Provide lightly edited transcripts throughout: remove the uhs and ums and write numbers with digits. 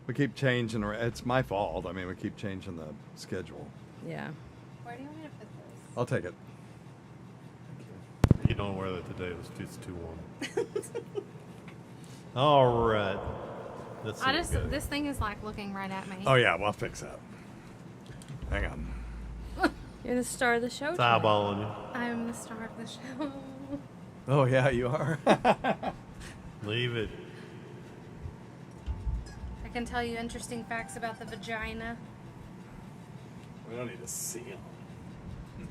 We keep changing. It's my fault. I mean, we keep changing the schedule. Yeah. Where do you want me to put this? I'll take it. You don't wear that today. It's too warm. All right. That's This thing is like looking right at me. Oh, yeah. We'll fix that. Hang on. You're the star of the show. It's eyeballing you. I'm the star of the show. Oh, yeah, you are. Leave it. I can tell you interesting facts about the vagina. We don't need to see them.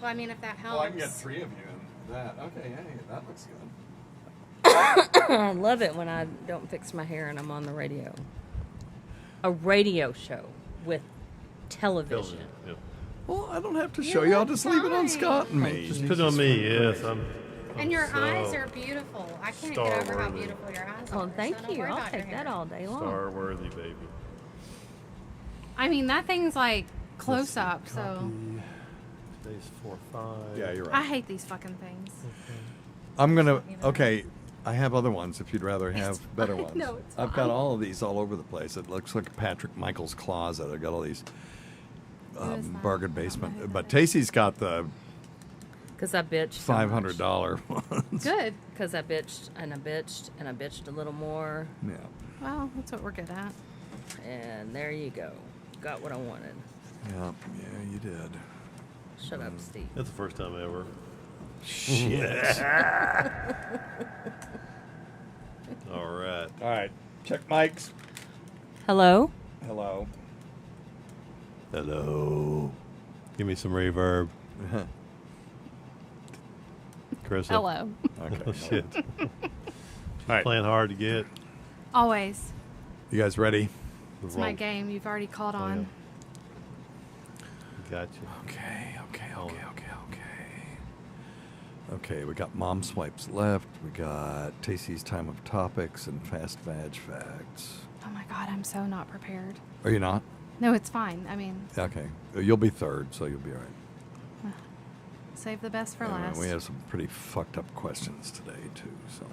Well, I mean, if that helps. Oh, I can get 3 of you in that. Okay, hey, that looks good. I love it when I don't fix my hair and I'm on the radio. A radio show with television. Yep. Well, I don't have to show you. I'll just leave it on Scott and me. Just put it on me. Yes, And your so eyes are beautiful. I can't get over how star-worthy. beautiful your eyes are. Oh, thank so don't you. worry I'll about take your that hair. all day long. Star-worthy, baby. I mean, that thing's like close up, so. Copy. Today's 4/5. Yeah, you're I right. hate these fucking things. I'm going to... Okay, I have other ones if you'd rather have better ones. No, it's I've got fine. all of these all over the place. It looks like Patrick Michael's closet. I've got all these Who is that? bargain I don't know basement. who But that is. Tacey's got the Because I bitched. so much. $500 ones. Good. Because I bitched and I bitched and I bitched a little more. Yeah. Well, that's what we're good at. And there you go. Got what I wanted. Yeah, you did. Shut up, Steve. That's the first time ever. Shit. All right. All right, check mics. Hello? Hello. Hello. Give me some reverb. Chris. Hello. Okay. Oh, shit. All right, Playing hard to get. Always. you guys ready? It's my game. You've already caught Oh, on. Gotcha. Okay. Okay, we got mom swipes left. We got Tacey's time of topics and fast vag facts. Oh my God, I'm so not prepared. Are you not? No, it's fine. I mean, Okay. You'll be third, so you'll be all right. save the best for Yeah, last. we have some pretty fucked up questions today, too. So,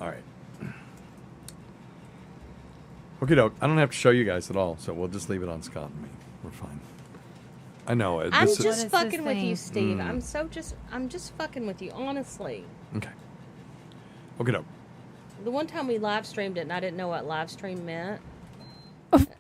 all right. Okay, doke. I don't have to show you guys at all, so we'll just leave it on Scott and me. We're fine. I know. I'm This just What is fucking this with you, thing? Steve. I'm just fucking with you, honestly. Okay. Okay, doke. The one time we live streamed it and I didn't know what live stream meant.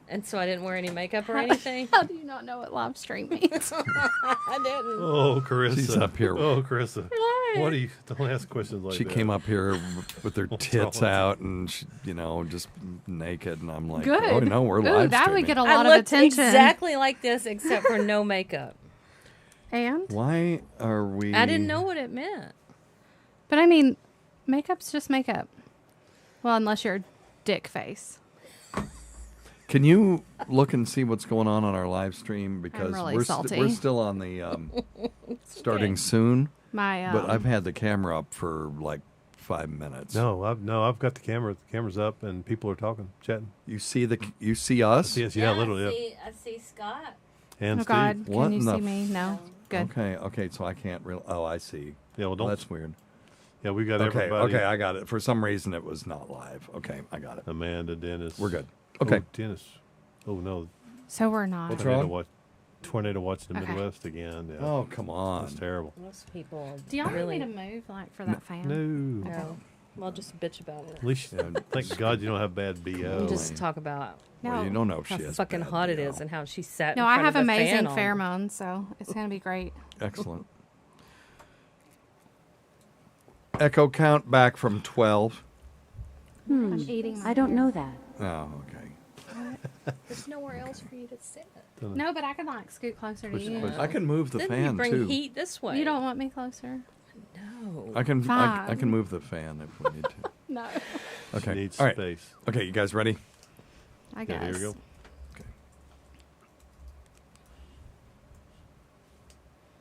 And so I didn't wear any makeup or anything. How do you not know what live stream means? I didn't. Oh, Carissa. She's up here. Oh, Carissa. What? What do you? Don't ask questions like She that. came up here with her What's tits wrong? out and, she, just naked. And I'm like, Good. oh, no, we're Ooh, live that streaming. would get a I lot of looked attention. exactly like this except for no makeup. And? Why are we... I didn't know what it meant. But I mean, makeup's just makeup. Well, unless you're a dick face. Can you look and see what's going on our live stream? Because really we're, salty. we're still on the starting soon. My But I've had the camera up for like 5 minutes. No, I've got the camera. The camera's up, and people are talking, chatting. You see us? Yes, yeah, literally. I see Scott. Yeah. And Oh Steve. God, What can you in the see me? No. Good. Okay, so I can't really... Oh, I see. Yeah, well, Well, don't. that's weird. Yeah, we got Okay, everybody. okay, I got it. For some reason, it was not live. Okay, I got it. Amanda, Dennis. We're good. Oh, Okay. Dennis. Oh no. So we're not. What's Tornado wrong? watch. Tornado watch the Okay. Midwest again. Yeah. Oh, come That's on. terrible. Most people Do y'all really need me to move like for that fan? No. no. Well, just bitch about it. At least, thank God you don't have bad BO. We'll just talk about Well, you don't know if how she has fucking bad hot it BO. is and how she sat. No, in I front have of the amazing fan on. pheromones, so it's gonna be great. Excellent. Echo count back from 12. I'm eating. I don't know that. Oh, okay. There's nowhere else for you to sit. No, but I can like scoot closer to you. I can move the Then fan you bring too. heat this way. You don't want me closer? No. I can Fine. move the fan if we need to. No. Okay. Needs All right. space. Okay, you guys ready? I guess. Yeah, here we go. Okay.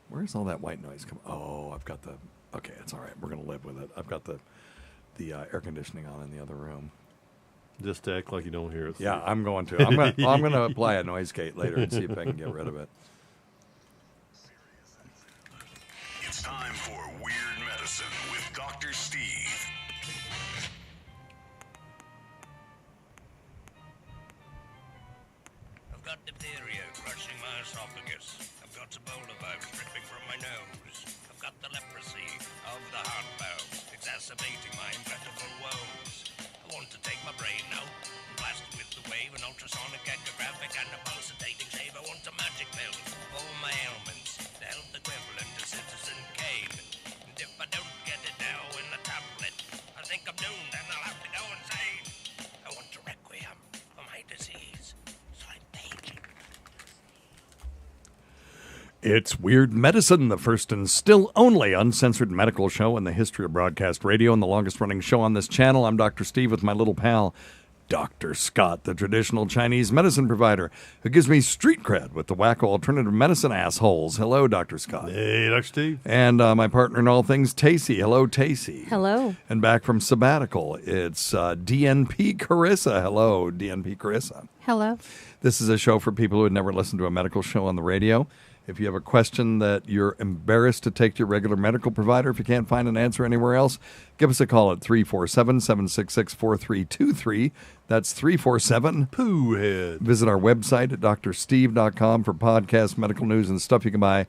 Where's all that white noise coming? Oh, I've got the. Okay, it's all right. We're gonna live with it. I've got the air conditioning on in the other room. Just act like you don't hear it. Yeah, Steve. I'm going to. I'm gonna apply a noise gate later and see if I can get rid of it. It's time for Weird Medicine with Dr. Steve. I've got diphtheria crushing my esophagus. I've got Ebola virus dripping from my nose. I've got the leprosy of the heart valve exacerbating my incredible woes. I want to take my brain out and blast it with the wave, an ultrasonic, echographic, and a pulsating shave. I want a magic pill for all my ailments, the health equivalent to Citizen Kane. And if I don't get it now in a tablet, I think I'm doomed and I'll have to go insane. I want a requiem for my disease, so I'm paging. It's Weird Medicine, the first and still only uncensored medical show in the history of broadcast radio and the longest running show on this channel. I'm Dr. Steve with my little pal, Dr. Scott, the traditional Chinese medicine provider who gives me street cred with the wacko alternative medicine assholes. Hello, Dr. Scott. Hey, Dr. Steve. And my partner in all things, Tacey. Hello, Tacey. Hello. And back from sabbatical, it's DNP Carissa. Hello, DNP Carissa. Hello. This is a show for people who had never listened to a medical show on the radio. If you have a question that you're embarrassed to take to your regular medical provider, if you can't find an answer anywhere else, give us a call at 347-766-4323. That's 347. Pooh head. Visit our website at drsteve.com for podcasts, medical news, and stuff you can buy.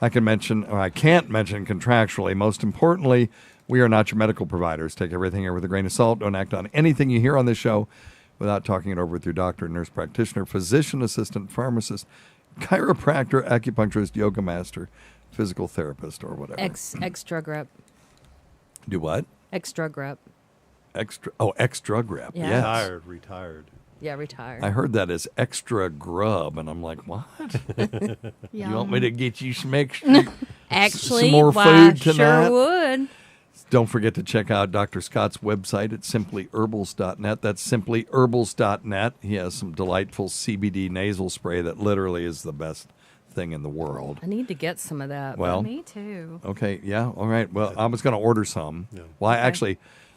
I can't mention contractually. Most importantly, we are not your medical providers. Take everything here with a grain of salt. Don't act on anything you hear on this show without talking it over with your doctor, nurse practitioner, physician assistant, pharmacist, chiropractor, acupuncturist, yoga master, physical therapist, or whatever. Ex-drug rep. Do what? Ex-drug rep. Ex-drug rep. Yeah. Yes. Retired. Yeah, retired. I heard that as extra grub, and I'm like, what? You want me to get you some extra? Actually, some more why, food sure tonight? would. Don't forget to check out Dr. Scott's website at simplyherbals.net. That's simplyherbals.net. He has some delightful CBD nasal spray that literally is the best thing in the world. I need to get some of that. Well, Me too. okay, yeah, all right. Well, I was going to order some. Yeah. Well,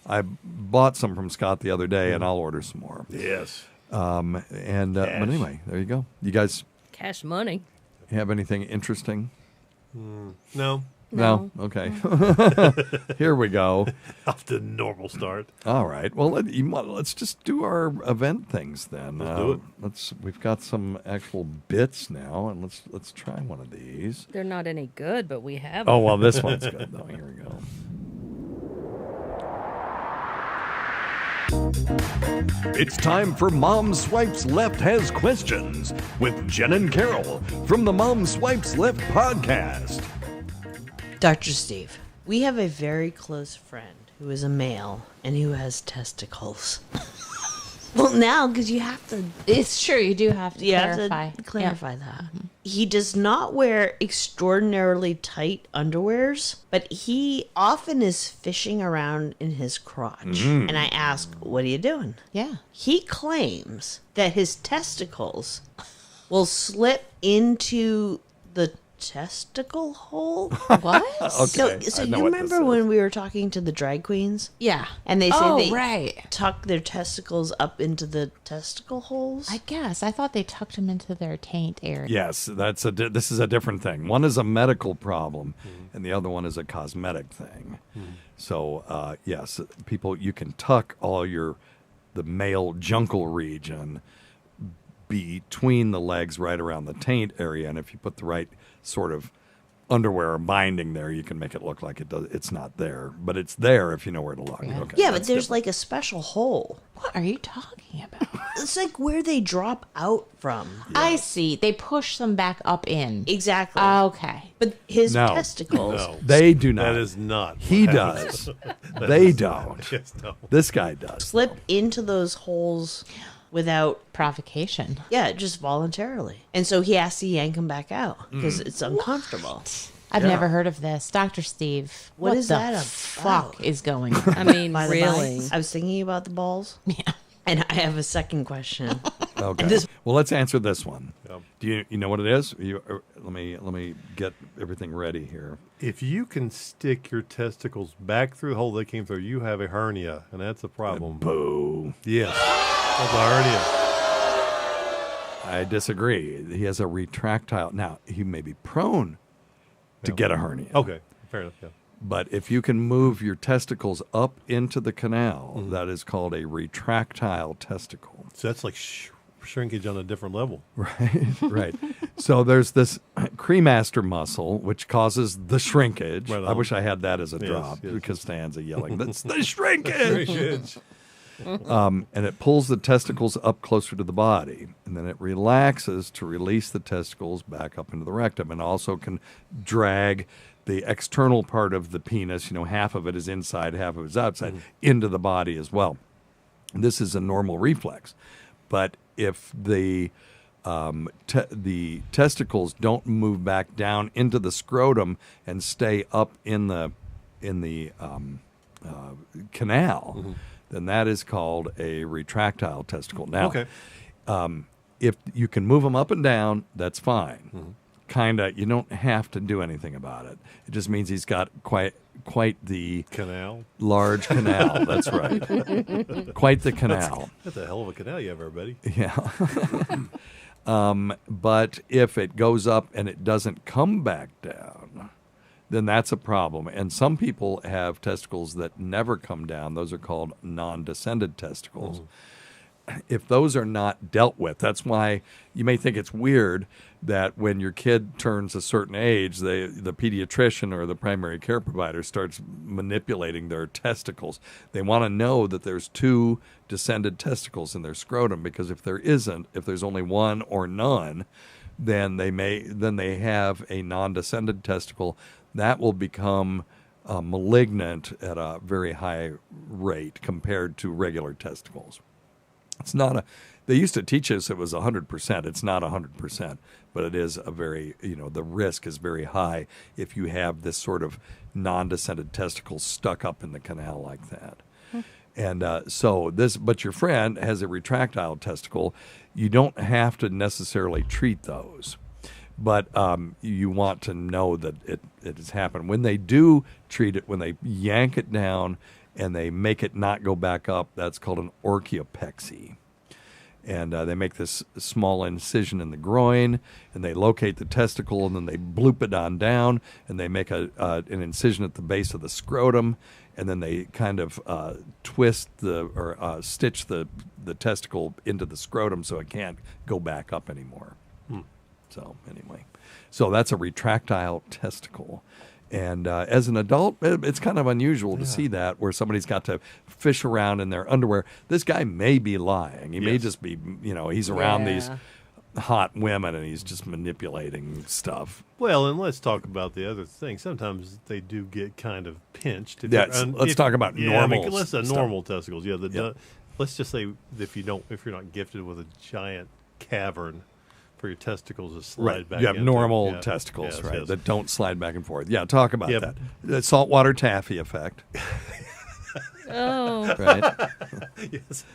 I bought some from Scott the other day, and I'll order some more. Yes. But anyway, there you go. You guys Cash money. have anything interesting? No. No. Okay. Here we go. Off to normal start. All right. Well, let's just do our event things then. Let's do it. We've got some actual bits now, and let's try one of these. They're not any good, but we have Oh them. well, this one's good though. Here we go. It's time for Mom Swipes Left Has Questions with Jen and Carol from the Mom Swipes Left podcast. Dr. Steve, we have a very close friend who is a male and who has testicles. Well, now, because you have to... It's true. You do have to clarify. Clarify that. He does not wear extraordinarily tight underwears, but he often is fishing around in his crotch. And I ask, what are you doing? Yeah. He claims that his testicles will slip into the testicle hole. What? Okay, So I know you what remember this when is. we were talking to the drag queens? Yeah. And they say they right. tuck their testicles up into the testicle holes? I guess. I thought they tucked them into their taint area. Yes, this is a different thing. One is a medical problem, and the other one is a cosmetic thing. So yes, people, you can tuck the male jungle region between the legs, right around the taint area, and if you put the right sort of underwear or binding there, you can make it look like it's not there, but it's there if you know where to look. Yeah. Okay, yeah, but that's there's different. like a special hole. What are you talking about? It's like where they drop out from. I see. They push them back up in. Exactly. Okay. But his No. testicles. No. They do not. That is not. what He happens. does. They don't. Yes, no. This guy does. Slip into those holes without, Provocation. yeah, just voluntarily. And so he has to yank them back out because it's uncomfortable. I've never heard of this. Dr. Steve, What is the that about? fuck is going on? I mean, By the really. by, I was thinking about the balls. Yeah. And I have a second question. Okay. Well, let's answer this one. Yep. Do you know what it is? Let me get everything ready here. If you can stick your testicles back through the hole they came through, you have a hernia, and that's a problem. Boo. Yes. That's a hernia. I disagree. He has a retractile. Now, he may be prone to get a hernia. Okay. Fair enough. Yeah. But if you can move your testicles up into the canal, that is called a retractile testicle. So that's like shrinkage on a different level. Right. So there's this cremaster muscle, which causes the shrinkage. Right I on. wish I had that as a Yes, drop yes. because Stan's yelling, that's the shrinkage. Shrinkage. And it pulls the testicles up closer to the body, and then it relaxes to release the testicles back up into the rectum, and also can drag the external part of the penis, half of it is inside, half of it is outside, into the body as well. This is a normal reflex. But if the testicles don't move back down into the scrotum and stay up in the canal, then that is called a retractile testicle. Now, Okay. if you can move them up and down, that's fine. You don't have to do anything about it. It just means he's got quite the Canal. large canal. That's right. Quite the canal. That's a hell of a canal you have, everybody. Yeah. But if it goes up and it doesn't come back down, then that's a problem. And some people have testicles that never come down. Those are called non-descended testicles. If those are not dealt with, that's why you may think it's weird that when your kid turns a certain age, the pediatrician or the primary care provider starts manipulating their testicles. They want to know that there's 2 descended testicles in their scrotum, because if there's only one or none, then they have a non-descended testicle that will become malignant at a very high rate compared to regular testicles. It's not they used to teach us it was 100%. It's not 100%, but it is a very, the risk is very high if you have this sort of non-descended testicle stuck up in the canal like that. And but your friend has a retractile testicle. You don't have to necessarily treat those, but you want to know that it has happened. When they do treat it, when they yank it down and they make it not go back up, that's called an orchiopexy. And they make this small incision in the groin, and they locate the testicle, and then they bloop it on down, and they make an incision at the base of the scrotum, and then they kind of twist stitch the testicle into the scrotum so it can't go back up anymore. So anyway, that's a retractile testicle. And as an adult, it's kind of unusual to see that where somebody's got to fish around in their underwear. This guy may be lying. He may just be, he's around these hot women and he's just manipulating stuff. Well, and let's talk about the other thing. Sometimes they do get kind of pinched. Let's talk about normal. Normal testicles. Yeah. Let's just say if you're not gifted with a giant cavern for your testicles to slide back. You have into. normal testicles, right, that don't slide back and forth. Yeah, talk about that. The saltwater taffy effect. Oh. Right? Yes.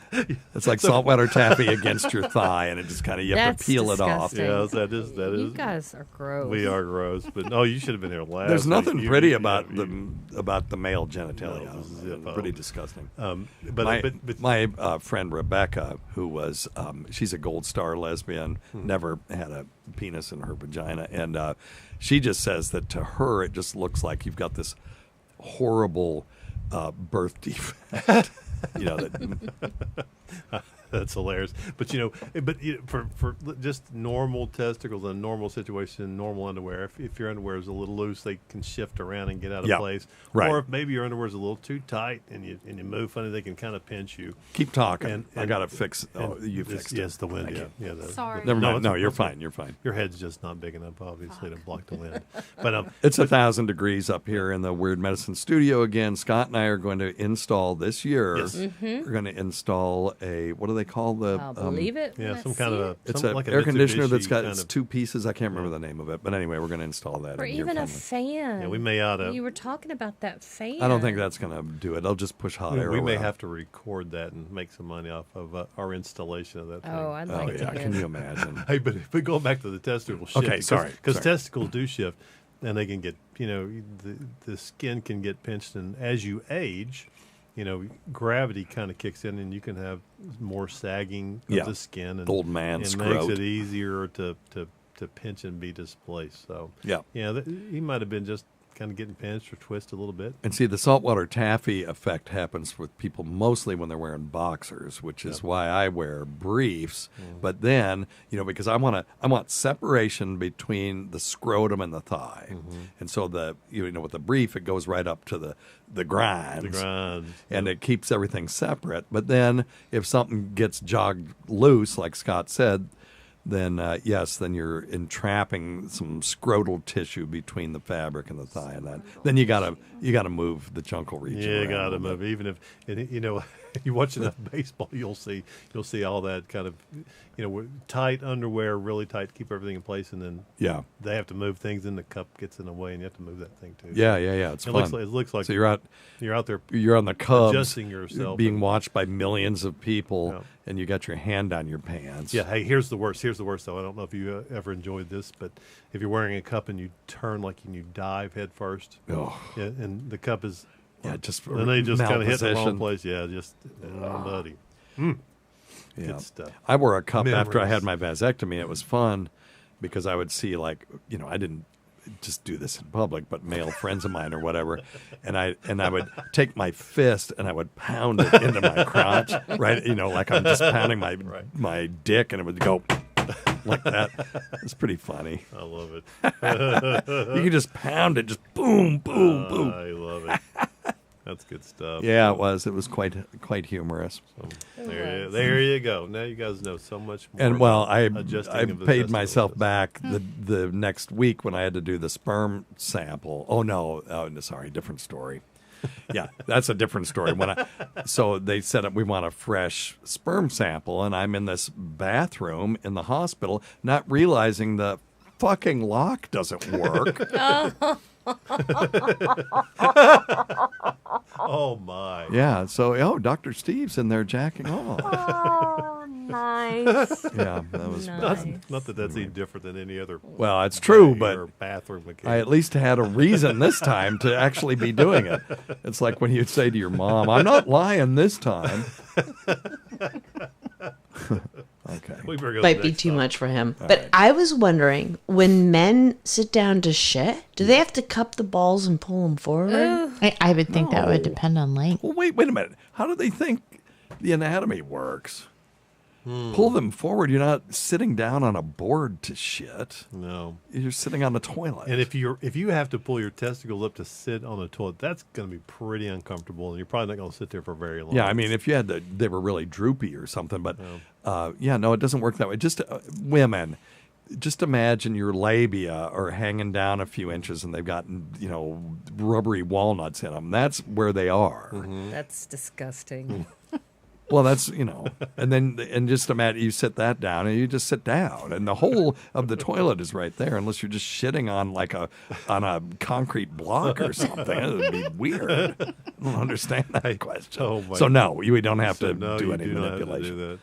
It's like saltwater taffy against your thigh, and it just kind of, you have to peel disgusting. it off. Yes, that is. You guys are gross. We are gross, but no, you should have been here last. There's nothing week. pretty about the male genitalia. No, Pretty disgusting. But my friend Rebecca, who was she's a Gold Star lesbian, never had a penis in her vagina, and she just says that to her it just looks like you've got this horrible birth defect. That's hilarious. But for just normal testicles in a normal situation, normal underwear, if your underwear is a little loose, they can shift around and get out of place. Right. Or if maybe your underwear is a little too tight and you move funny, they can kind of pinch you. Keep talking. And I got to fix. You fixed it. Yes, the wind. Thank Yeah. you. Sorry. Never mind. it's- No, you're it's- fine. You're fine. Your head's just not big enough, obviously, to block the wind. But It's 1,000 degrees up here in the Weird Medicine studio again. Scott and I are going to install this year. Yes. We're going to install what do they call the? I'll believe it. when yeah, I some see kind of it. It's some, an like air conditioner that's Mitsubishi got kind of- two pieces. I can't remember the name of it, but anyway, we're going to install that. Or in here even a finally. fan. Yeah, we may ought to. You were talking about that fan. I don't think that's going to do it. They'll just push hot air. We may around. have to record that and make some money off of our installation of that thing. Oh, I'd Oh like yeah, to can hear. you imagine? Hey, but if we go back to the testicle shift, Okay, sorry. because testicles do shift, and they can get, the skin can get pinched, and as you age, gravity kind of kicks in, and you can have more sagging of Yeah. the skin, and Old man it scrote. makes it easier to pinch and be displaced. So Yeah. he might have been just kind of getting pinched or twisted a little bit. And see, the saltwater taffy effect happens with people mostly when they're wearing boxers, which is why I wear briefs. But then, because I want separation between the scrotum and the thigh, and so with the brief it goes right up to the grinds, The grind. and it keeps everything separate. But then, if something gets jogged loose, like Scott said, then then you're entrapping some scrotal tissue between the fabric and the thigh, and then you gotta move the jungle region. Yeah, you around a got to little bit. move. Even if you watch enough baseball, you'll see all that kind of tight underwear, really tight to keep everything in place, and then Yeah, they have to move things, and the cup gets in the way, and you have to move that thing too. yeah. It's It fun. looks like so you're out there. on the Cubs, Adjusting yourself being and- watched by millions of people, Yeah. and you got your hand on your pants. Yeah. Hey, here's the worst. Though. I don't know if you ever enjoyed this, but if you're wearing a cup and you turn and you dive head first, Oh. yeah, and the cup is, just and they just kind of hit the wrong malposition. place. Yeah, just buddy. Yeah. Good stuff. I wore a cup after I Memories. had my vasectomy. It was fun because I would see I didn't just do this in public, but male friends of mine or whatever, and I would take my fist and I would pound it into my crotch, right? Like I'm just pounding my dick, and it would go like that. It's pretty funny. I love it. You can just pound it, just boom, boom, boom. I love it. That's good stuff. Yeah, it was. It was quite humorous. There you go. Now you guys know so much more. And well, about I adjusting of paid adjustable myself adjustment. back the next week when I had to do the sperm sample. Oh no, sorry, different story. Yeah, that's a different story. So they said we want a fresh sperm sample, and I'm in this bathroom in the hospital, not realizing the fucking lock doesn't work. Oh my. Yeah, so Dr. Steve's in there jacking off. Oh, nice. Yeah, that was. Nice. Not that that's any different than any other. Well, it's true, or but bathroom mechanic. I at least had a reason this time to actually be doing it. It's like when you'd say to your mom, "I'm not lying this time." Okay. We better go to Might the be next too topic. much for him. But I was wondering, when men sit down to shit, do they have to cup the balls and pull them forward? I would think that would No. depend on length. Well, wait a minute. How do they think the anatomy works? Pull them forward. You're not sitting down on a board to shit. No. You're sitting on the toilet. And if you have to pull your testicles up to sit on the toilet, that's going to be pretty uncomfortable, and you're probably not going to sit there for very long. Yeah, I mean, if you had they were really droopy or something, but no, it doesn't work that way. Just women, just imagine your labia are hanging down a few inches, and they've got rubbery walnuts in them. That's where they are. That's disgusting. Well, that's and just imagine you sit that down, and you just sit down, and the whole of the toilet is right there, unless you're just shitting on on a concrete block or something. It would be weird. I don't understand that question. oh my So no, we don't have So to no, do you any do not have to manipulation. do that.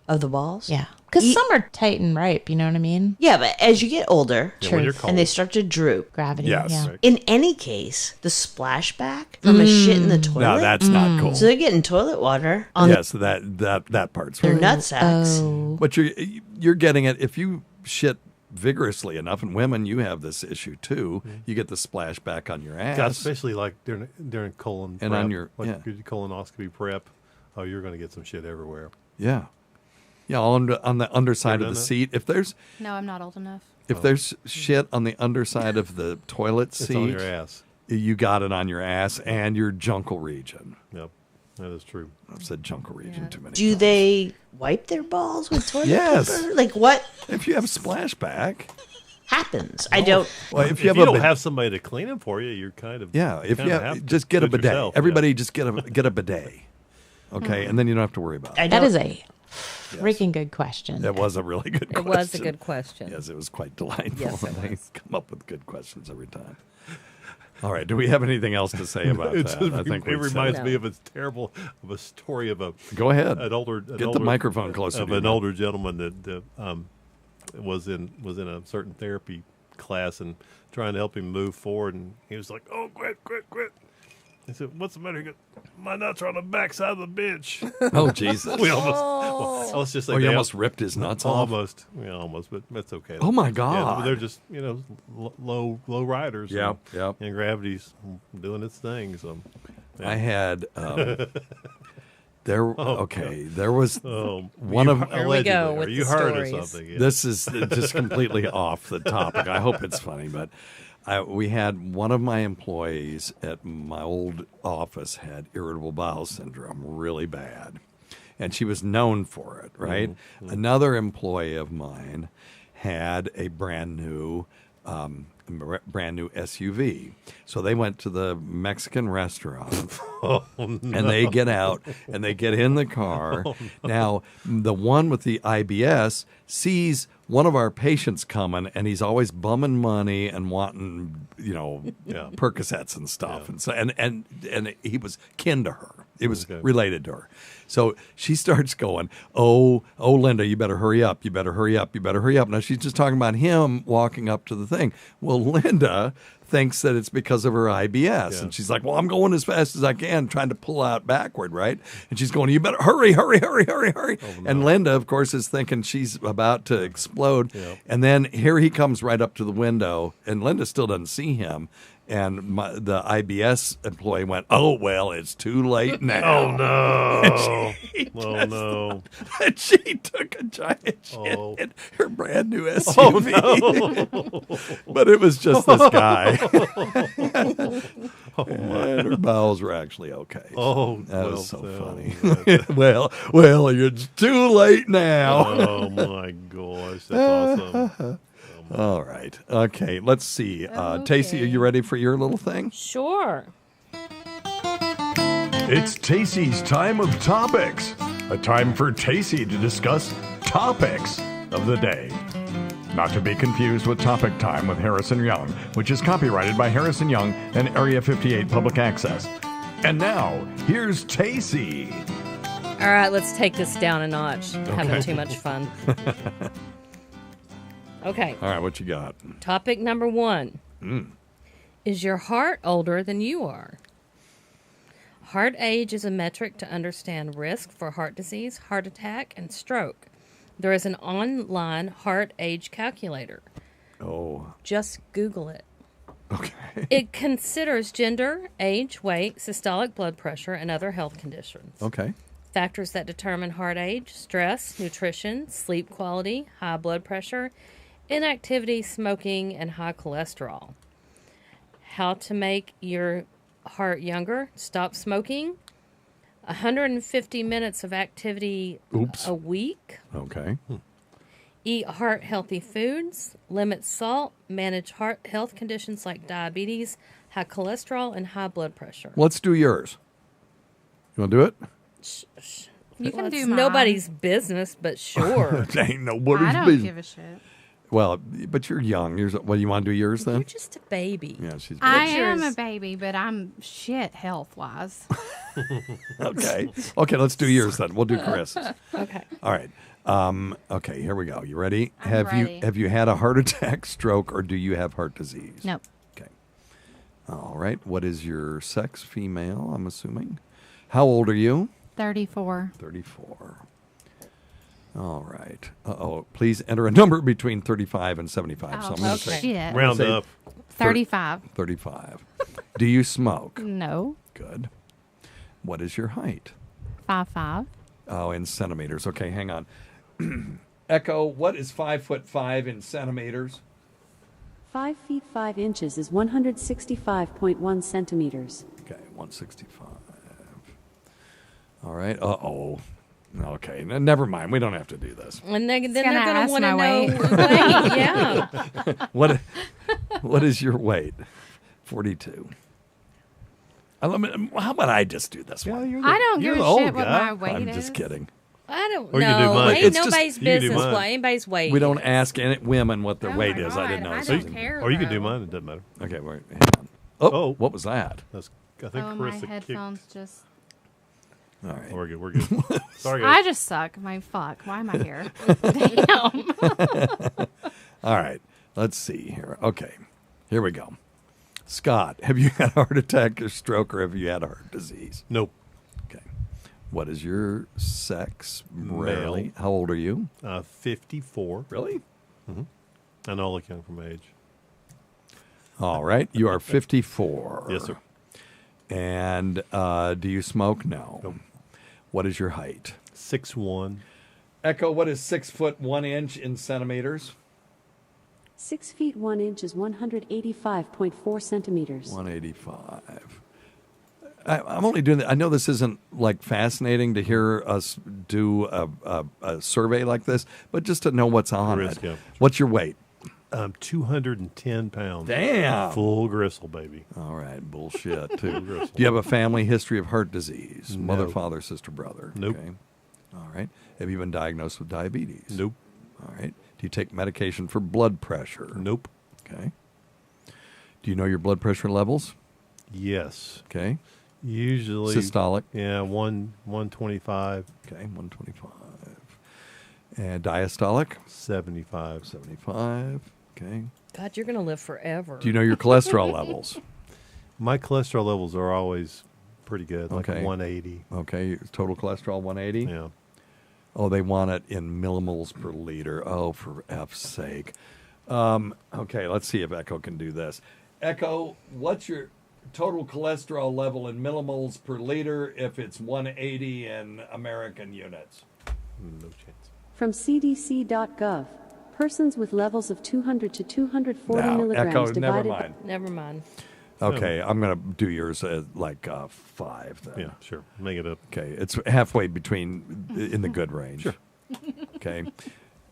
Of the balls? Yeah. Because Ye- some are tight and ripe, you know what I mean? Yeah, but as you get older Yeah, when you're Truth. cold. and they start to droop, Gravity. Yes. Yeah. Right. in any case, the splashback from a shit in the toilet. No, that's not cool. So they're getting toilet water on Yes, that part's their right. nut sacks. Oh. But you're getting it if you shit vigorously enough, and women, you have this issue too. You get the splashback on your ass. God, especially like during colon And prep, on your- like yeah. your colonoscopy prep. Oh, you're going to get some shit everywhere. Yeah, on the underside You of ever the done seat. If there's No, I'm not old enough. shit on the underside of the toilet It's seat, on your ass. you got it on your ass and your junkle region. Yep, that is true. I've said junkle region too many Do times. they wipe their balls with toilet Yes. paper? Like what If you have splashback, happens? I don't. well, if If you you, have a don't bid- have somebody to clean it for you, you're kind of if kind you of have, to just get do a it bidet. yourself, yeah. Everybody just get a bidet. Okay, and then you don't have to worry about it. I That don't. is a freaking good question. That was a really good It question. was a good question. Yes, it was quite delightful. Yes, it They was. come up with good questions every time. All right, do we have anything else to say about It that? just I think it we've said reminds it. me of a story of a Go ahead. an older Get the microphone closer of to you, an Matt. older gentleman that was in a certain therapy class and trying to help him move forward, and he was like, "Oh, quit!" I said, "What's the matter?" He goes, "My nuts are on the backside of the bench." Oh, Jesus. We almost, let's just say, Oh, you they almost ripped his nuts off? almost, but that's okay. Oh, my Yeah, God. they're just low riders. Yep, yep. And gravity's doing its thing. So I had there was Oh, one of Here we go allegedly, with or you the heard stories. or something. Yeah. this is just completely off the topic. I hope it's funny, but we had one of my employees at my old office had irritable bowel syndrome really bad, and she was known for it, right? Another employee of mine had a brand new SUV. So they went to the Mexican restaurant and they get out and they get in the car. Now, the one with the IBS sees one of our patients coming and he's always bumming money and wanting, Percocets and stuff. And so and he was kin to her. It was related to her. So she starts going, oh, Linda, you better hurry up. You better hurry up. You better hurry up. Now she's just talking about him walking up to the thing. Well, Linda thinks that it's because of her IBS. Yeah. And she's like, well, I'm going as fast as I can, trying to pull out backward, right? And she's going, you better hurry. And Linda, of course, is thinking she's about to explode. Yeah. And then here he comes right up to the window, and Linda still doesn't see him. And the IBS employee went, oh, well, it's too late now. Oh no! Oh, no! And she took a giant shit Oh. in her brand new SUV. But it was just this guy. And her bowels were actually okay. Oh, that well, was so funny. that's- well, it's too late now. Oh my gosh, that's awesome. All right. Okay, let's see. Tacey, are you ready for your little thing? Sure. It's Tacey's time of topics. A time for Tacey to discuss topics of the day. Not to be confused with Topic Time with Harrison Young, which is copyrighted by Harrison Young and Area 58 Public Access. And now, here's Tacey. All right, let's take this down a notch. Having too much fun. Okay. All right, what you got? Topic number 1. Is your heart older than you are? Heart age is a metric to understand risk for heart disease, heart attack, and stroke. There is an online heart age calculator. Oh, Just Google it. okay. It considers gender, age, weight, systolic blood pressure, and other health conditions. Okay. Factors that determine heart age: stress, nutrition, sleep quality, high blood pressure, inactivity, smoking, and high cholesterol. How to make your heart younger: stop smoking, 150 minutes of activity Oops. a week, Okay. eat heart healthy foods, limit salt, manage heart health conditions like diabetes, high cholesterol, and high blood pressure. Let's do yours. You want to do it? You can Well, do it's mine. nobody's business, but sure. It ain't nobody's I don't business. give a shit. Well, but you're young. Well, you want to do yours then? You're just a baby. Yeah, she's I What's am yours? a baby, but I'm shit health wise. okay. Okay, let's do yours then. We'll do Chris's. Okay. All right. Okay, here we go. You ready? I'm have ready. you had a heart attack, stroke, or do you have heart disease? Nope. Okay. All right. What is your sex? Female, I'm assuming. How old are you? 34. 34. All right. Uh-oh. Please enter a number between 35 and 75. so I'm going to say shit. Round Say- up. 35. 35. Do you smoke? No. Good. What is your height? 5'5". Oh, in centimeters. Okay, hang on. Echo, what is 5'5" in centimeters? 5 feet 5 inches is 165.1 centimeters. Okay, 165. All right. Uh-oh. Okay, never mind. We don't have to do this. And then they're gonna going to ask want to my know weight. weight. Yeah. What is your weight? 42. How about I just do this one? you're I don't you're give the a old shit what guy. my weight I'm is. just kidding. I don't Or you can do know. mine. Ain't It's just- nobody's you can do business. mine. What anybody's weight. We don't ask any women what their Oh weight my is. I didn't God, know. I So- don't care. Or you can do though. mine. It doesn't matter. Okay, wait. Hang on. Oh, what was that? That's, I think Oh, my Carissa kicked. headphones just... All right. We're good. We're good. Sorry, I guys. just suck. My fuck. Why am I here? Damn. All right. Let's see here. Okay. Here we go. Scott, have you had a heart attack or stroke, or have you had a heart disease? Nope. Okay. What is your sex? Male. Rarely. How old are you? 54. Really? I know I look young from age. All right. You are 54. Yes, sir. And do you smoke? No. Nope. What is your height? 6'1". Echo, what is 6 foot 1 inch in centimeters? 6 feet 1 inch is 185.4 centimeters. 185. I'm only doing that. I know this isn't like fascinating to hear us do a survey like this, but just to know what's on There is, it. yeah. What's your weight? 210 pounds. Damn. Full gristle, baby. All right, bullshit too. Gristle. Do you have a family history of heart disease? Mother, No. father, sister, brother? Nope. Okay. All right. Have you been diagnosed with diabetes? Nope. All right. Do you take medication for blood pressure? Nope. Okay. Do you know your blood pressure levels? Yes. Okay. Usually. Systolic? Yeah, 125, Okay, 125. And diastolic? 75. 75. Okay. God, you're going to live forever. Do you know your cholesterol levels? My cholesterol levels are always pretty good, like Okay. 180. Okay, your total cholesterol 180? Yeah. Oh, they want it in millimoles per liter. Oh, for F's sake. Okay, let's see if Echo can do this. Echo, what's your total cholesterol level in millimoles per liter if it's 180 in American units? No chance. From cdc.gov, persons with levels of 200 to 240 Now, milligrams Echo, never divided mind. Never mind. Okay, I'm going to do yours at like 5 then. Yeah, sure. Make it up. Okay, it's halfway between in the good range. Sure. Okay.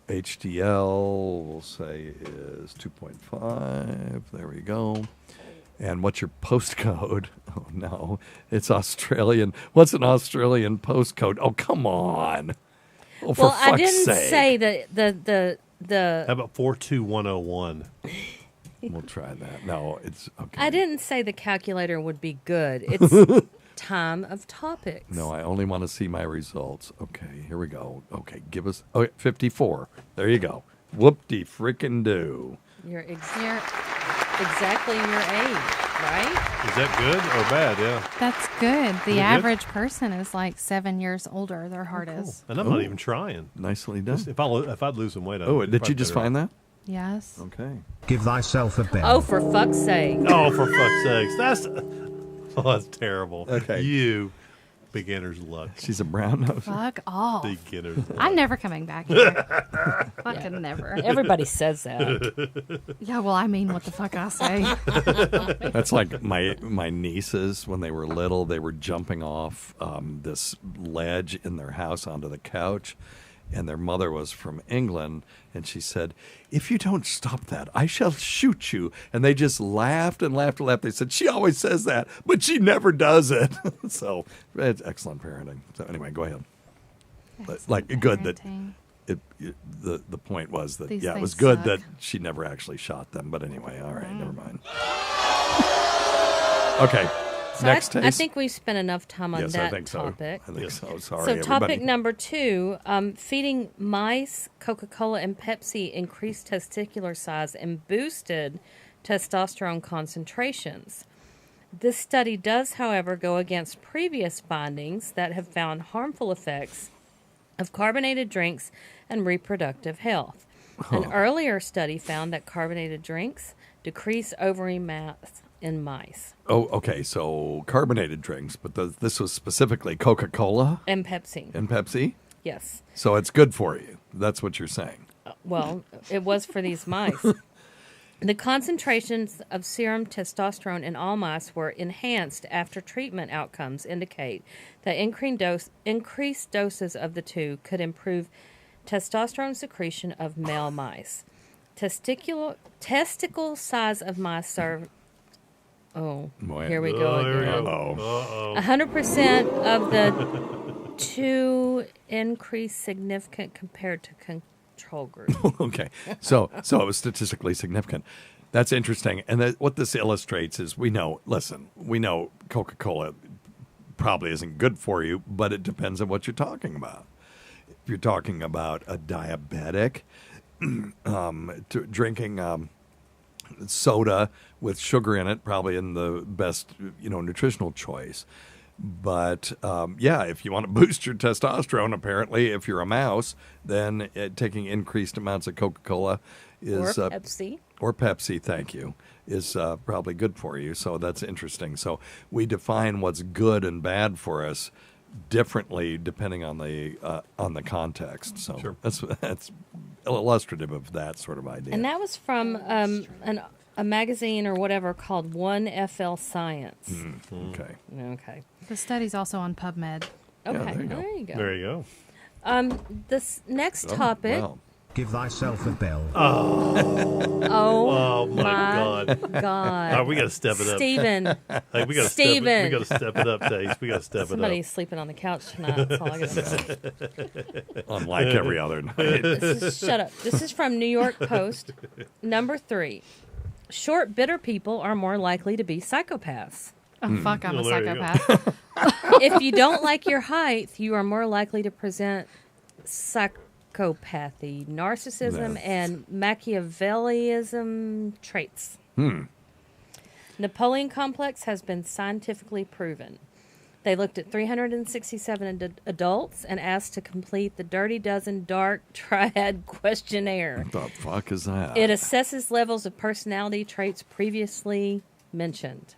HDL, we'll say, is 2.5. There we go. And what's your postcode? Oh, no. It's Australian. What's an Australian postcode? Oh, come on. Oh, for Well, fuck's I didn't sake. say the How about 42101? We'll try that. No, it's okay. I didn't say the calculator would be good. It's time of topics. No, I only want to see my results. Okay, here we go. Okay, give us 54. There you go. Whoop-de frickin' do. You're exactly your age, right? Is that good or bad? Yeah. That's good. The good? average person is like 7 years older. Their heart is. And I'm not even trying. Nicely done. If I'd lose some weight, I'd Oh, be did probably you just better find that? Yes. Okay. Give thyself a bell. Oh, for fuck's sake. Oh, for fuck's sakes. That's terrible. Okay. You, beginner's luck. She's a brown nose. Fuck off. Beginner's luck. I'm never coming back here. Fucking never. Everybody says that. Yeah, well, I mean what the fuck I say. That's like my nieces when they were little. They were jumping off this ledge in their house onto the couch, and their mother was from England, and she said, "If you don't stop that, I shall shoot you." And they just laughed and laughed and laughed. They said, "She always says that, but she never does it." So it's excellent parenting. So anyway, go ahead. Like good that Parenting. the point was that These it was things good suck. that she never actually shot them. But anyway, all right, never mind. Okay, So next I taste. think we've spent enough time on Yes, that I think topic. so. I think so. Sorry, So everybody. topic number 2, feeding mice Coca-Cola and Pepsi increased testicular size and boosted testosterone concentrations. This study does, however, go against previous findings that have found harmful effects of carbonated drinks and reproductive health. An earlier study found that carbonated drinks decrease ovary mass in mice. Oh, okay. So carbonated drinks, but this was specifically Coca-Cola And Pepsi. and Pepsi. Yes. So it's good for you. That's what you're saying. Well, it was for these mice. The concentrations of serum testosterone in all mice were enhanced after treatment. Outcomes indicate that increased doses of the two could improve testosterone secretion of male mice. Testicle size of mice serve. Oh, Boy. here we go there we again. Uh-oh. 100% of the two increased significant compared to control group. Okay. So it was statistically significant. That's interesting. And what this illustrates is we know Coca-Cola probably isn't good for you, but it depends on what you're talking about. If you're talking about a diabetic drinking soda with sugar in it, probably isn't the best, nutritional choice. But if you want to boost your testosterone, apparently, if you're a mouse, then taking increased amounts of Coca-Cola is Or Pepsi. Or Pepsi, thank you, is probably good for you. So that's interesting. So we define what's good and bad for us differently depending on the context. So Sure. that's illustrative of that sort of idea. And that was from a magazine or whatever called 1FL Science. Okay. Okay. The study's also on PubMed. Okay. there you go. There you go. There you go. This next topic. Well, Give thyself a bell. Oh, Oh my God! God. We got to step it up. Steven. Hey, we got to Steven. We got to step it up, Dace. We got to step Somebody's it sleeping on the couch tonight. That's all I got to say. unlike every other night. Shut up. This is from New York Post. Number 3. Short, bitter people are more likely to be psychopaths. Oh, fuck, I'm a Well, there you go. psychopath. If you don't like your height, you are more likely to present psychopathy, narcissism, Yeah. and Machiavellism traits. Napoleon complex has been scientifically proven. They looked at 367 adults and asked to complete the Dirty Dozen Dark Triad questionnaire. What the fuck is that? It assesses levels of personality traits previously mentioned.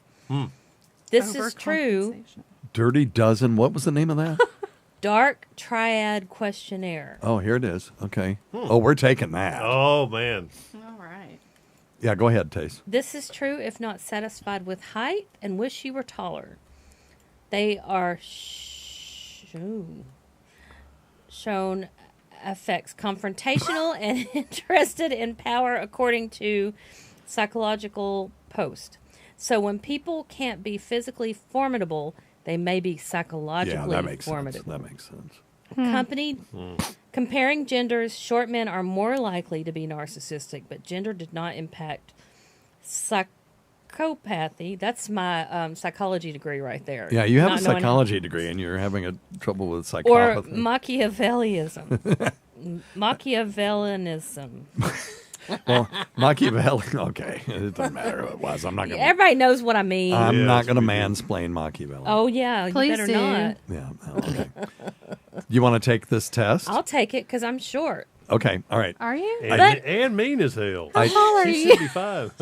This is true. Overcompensation. Dirty Dozen. What was the name of that? Dark Triad Questionnaire. Oh, here it is. Okay. Oh, we're taking that. Oh man. All right. Yeah, go ahead, Tace. This is true if not satisfied with height and wish you were taller. They are shown affects confrontational and interested in power according to Psychological Post. So when people can't be physically formidable, they may be psychologically Yeah, that makes formidable. sense. That makes sense. Comparing genders, short men are more likely to be narcissistic, but gender did not impact psychopathy. That's my psychology degree right there. Yeah, you have Not a knowing psychology degree, and you're having trouble with or psychopathy. Machiavellianism. Machiavellianism. Well, Machiavelli. Okay, it doesn't matter who it was. I'm not gonna. Everybody knows what I mean. I'm Yes, not gonna we do. mansplain Machiavelli. Oh yeah, Please you better do. not. Yeah. Okay. You want to take this test? I'll take it because I'm short. Okay. All right. Are you? And mean as hell. How tall are She's you? 65.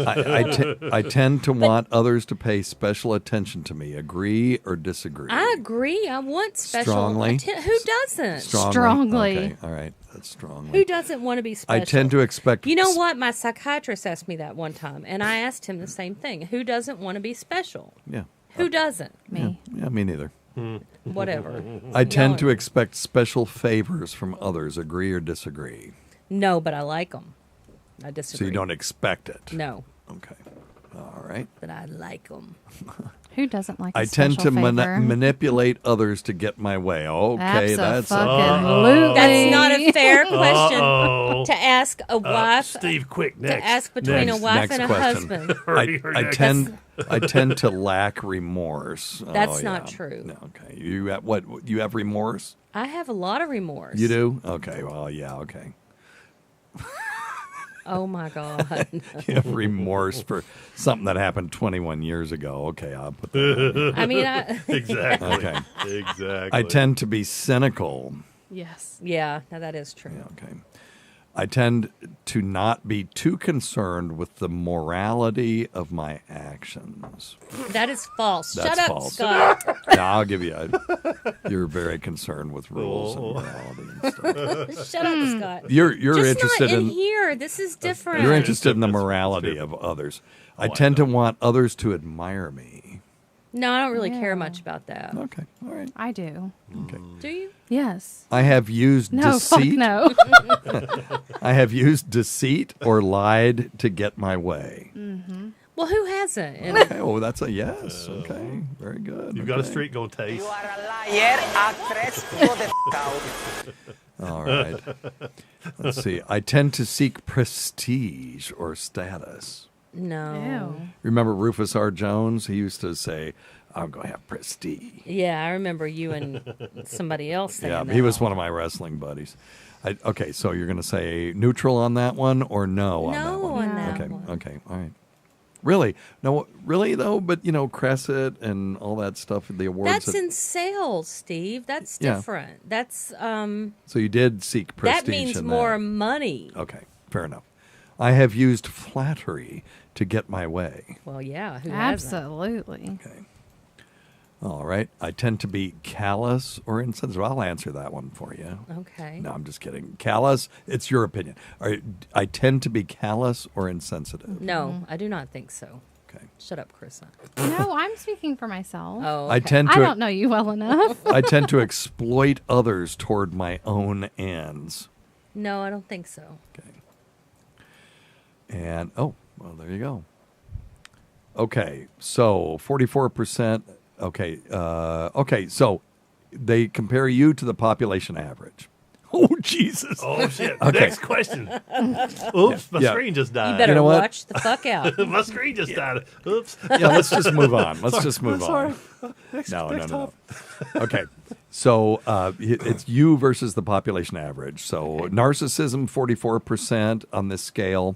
I tend to want others to pay special attention to me. Agree or disagree? I agree. I want special Strongly? Who doesn't? Strongly. Okay. All right. That's strongly. Who doesn't want to be special? I tend to expect. You know what? My psychiatrist asked me that one time, and I asked him the same thing. Who doesn't want to be special? Yeah. Who doesn't? Me. Yeah. Me neither. Whatever. I tend to Y'all- expect special favors from others. Agree or disagree? No, but I like them. I disagree. So you don't expect it. No, Okay. All right. but I like them. Who doesn't like a I tend to special favor? manipulate others to get my way. Okay, that's Abso-fucking-lutely. That's not a fair question Uh-oh. to ask a wife. Steve, quick, to next. ask between Next. a wife Next and a question. husband. Hurry, I next. tend to lack remorse. That's Oh, not yeah. true. No, okay. You have what? You have remorse? I have a lot of remorse. You do? Okay. Well, yeah. Okay. Oh my God. You have remorse for something that happened 21 years ago. Okay, I'll put that. I mean, I, Exactly. Okay. Exactly. I tend to be cynical. Yes. yeah, now that is true. Yeah, okay. I tend to not be too concerned with the morality of my actions. That is false. That's Shut up, false. Scott. Now, I'll give you. You're very concerned with rules and Oh. morality and stuff. Shut up, Scott. You're Just interested not in in here. This is different. you're interested in the That's morality different. of others. Oh, I I tend to know. want others to admire me. No, I don't really care Yeah. much about that. Okay, all right. I do. Okay. Do you? Yes. I have used No, fuck deceit. no. I have used deceit or lied to get my way. Well, who hasn't? And Okay, oh, that's a yes. Okay, very good. You've got a Okay. streak going, Taste. All right. Let's see. I tend to seek prestige or status. no. Ew. Remember Rufus R. Jones? He used to say, I'm going to have prestige. Yeah, I remember you and somebody else saying Yeah, that. he was one of my wrestling buddies. Okay, so you're going to say neutral on that one or no on that No one? on that Okay, one. okay, all right. Really? No, really though? But, Crescent and all that stuff, the awards. That's in sales, Steve. That's Yeah. different. That's So you did seek prestige that means in more that. money. Okay, fair enough. I have used flattery to get my way. Well, yeah, who hasn't? Absolutely. Okay. All right. I tend to be callous or insensitive. I'll answer that one for you. Okay. No, I'm just kidding. Callous, it's your opinion. I tend to be callous or insensitive. No, I do not think so. Okay. Shut up, Carissa. No, I'm speaking for myself. Oh, I okay. tend I to don't know you well enough. I tend to exploit others toward my own ends. No, I don't think so. Okay. And well, there you go. Okay, so 44%. Okay, okay, so they compare you to the population average. Oh Jesus! Oh, shit. Okay. Next question. Oops, my Yeah. screen just died. You better know what? watch the fuck out. My screen just died. Oops. Yeah, let's just move on. Let's just move sorry. on. No. Okay, so it's you versus the population average. So narcissism, 44% on this scale.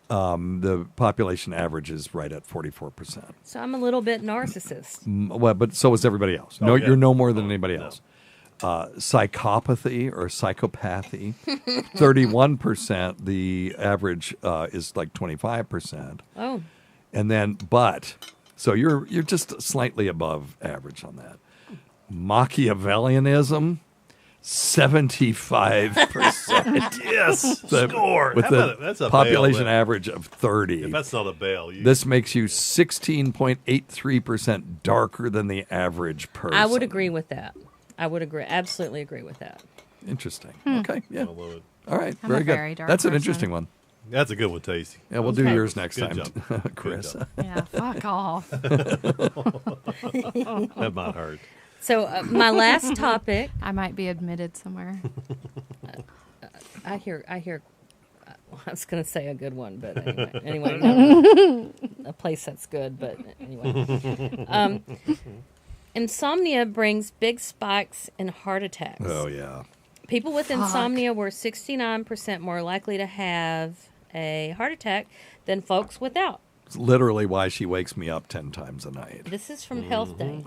The population average is right at 44%. So I'm a little bit narcissist. Well, but so is everybody else. No, yeah. you're no more than anybody no. else. Psychopathy or psychopathy, 31%. The average is like 25%. Oh, And then, so you're just slightly above average on that. Machiavellianism, 75%. Yes, The- score. With How the about that's a population bail, average of 30. If that's not a bail. This makes you 16.83% darker than the average person. I would agree with that. I would agree. Absolutely agree with that. Interesting. Okay. Yeah. I love it. All right. I'm very a good. very dark That's an person. interesting one. That's a good one, Tasty. Yeah, we'll do Okay. yours next Good time, job. Chris. Good Yeah, fuck off. That might hurt. So my last topic. I might be admitted somewhere. I hear. I was going to say a good one, but anyway, no. A place that's good, but anyway. Insomnia brings big spikes in heart attacks. Oh, yeah. People with insomnia were 69% more likely to have a heart attack than folks without. It's literally why she wakes me up 10 times a night. This is from Health Day.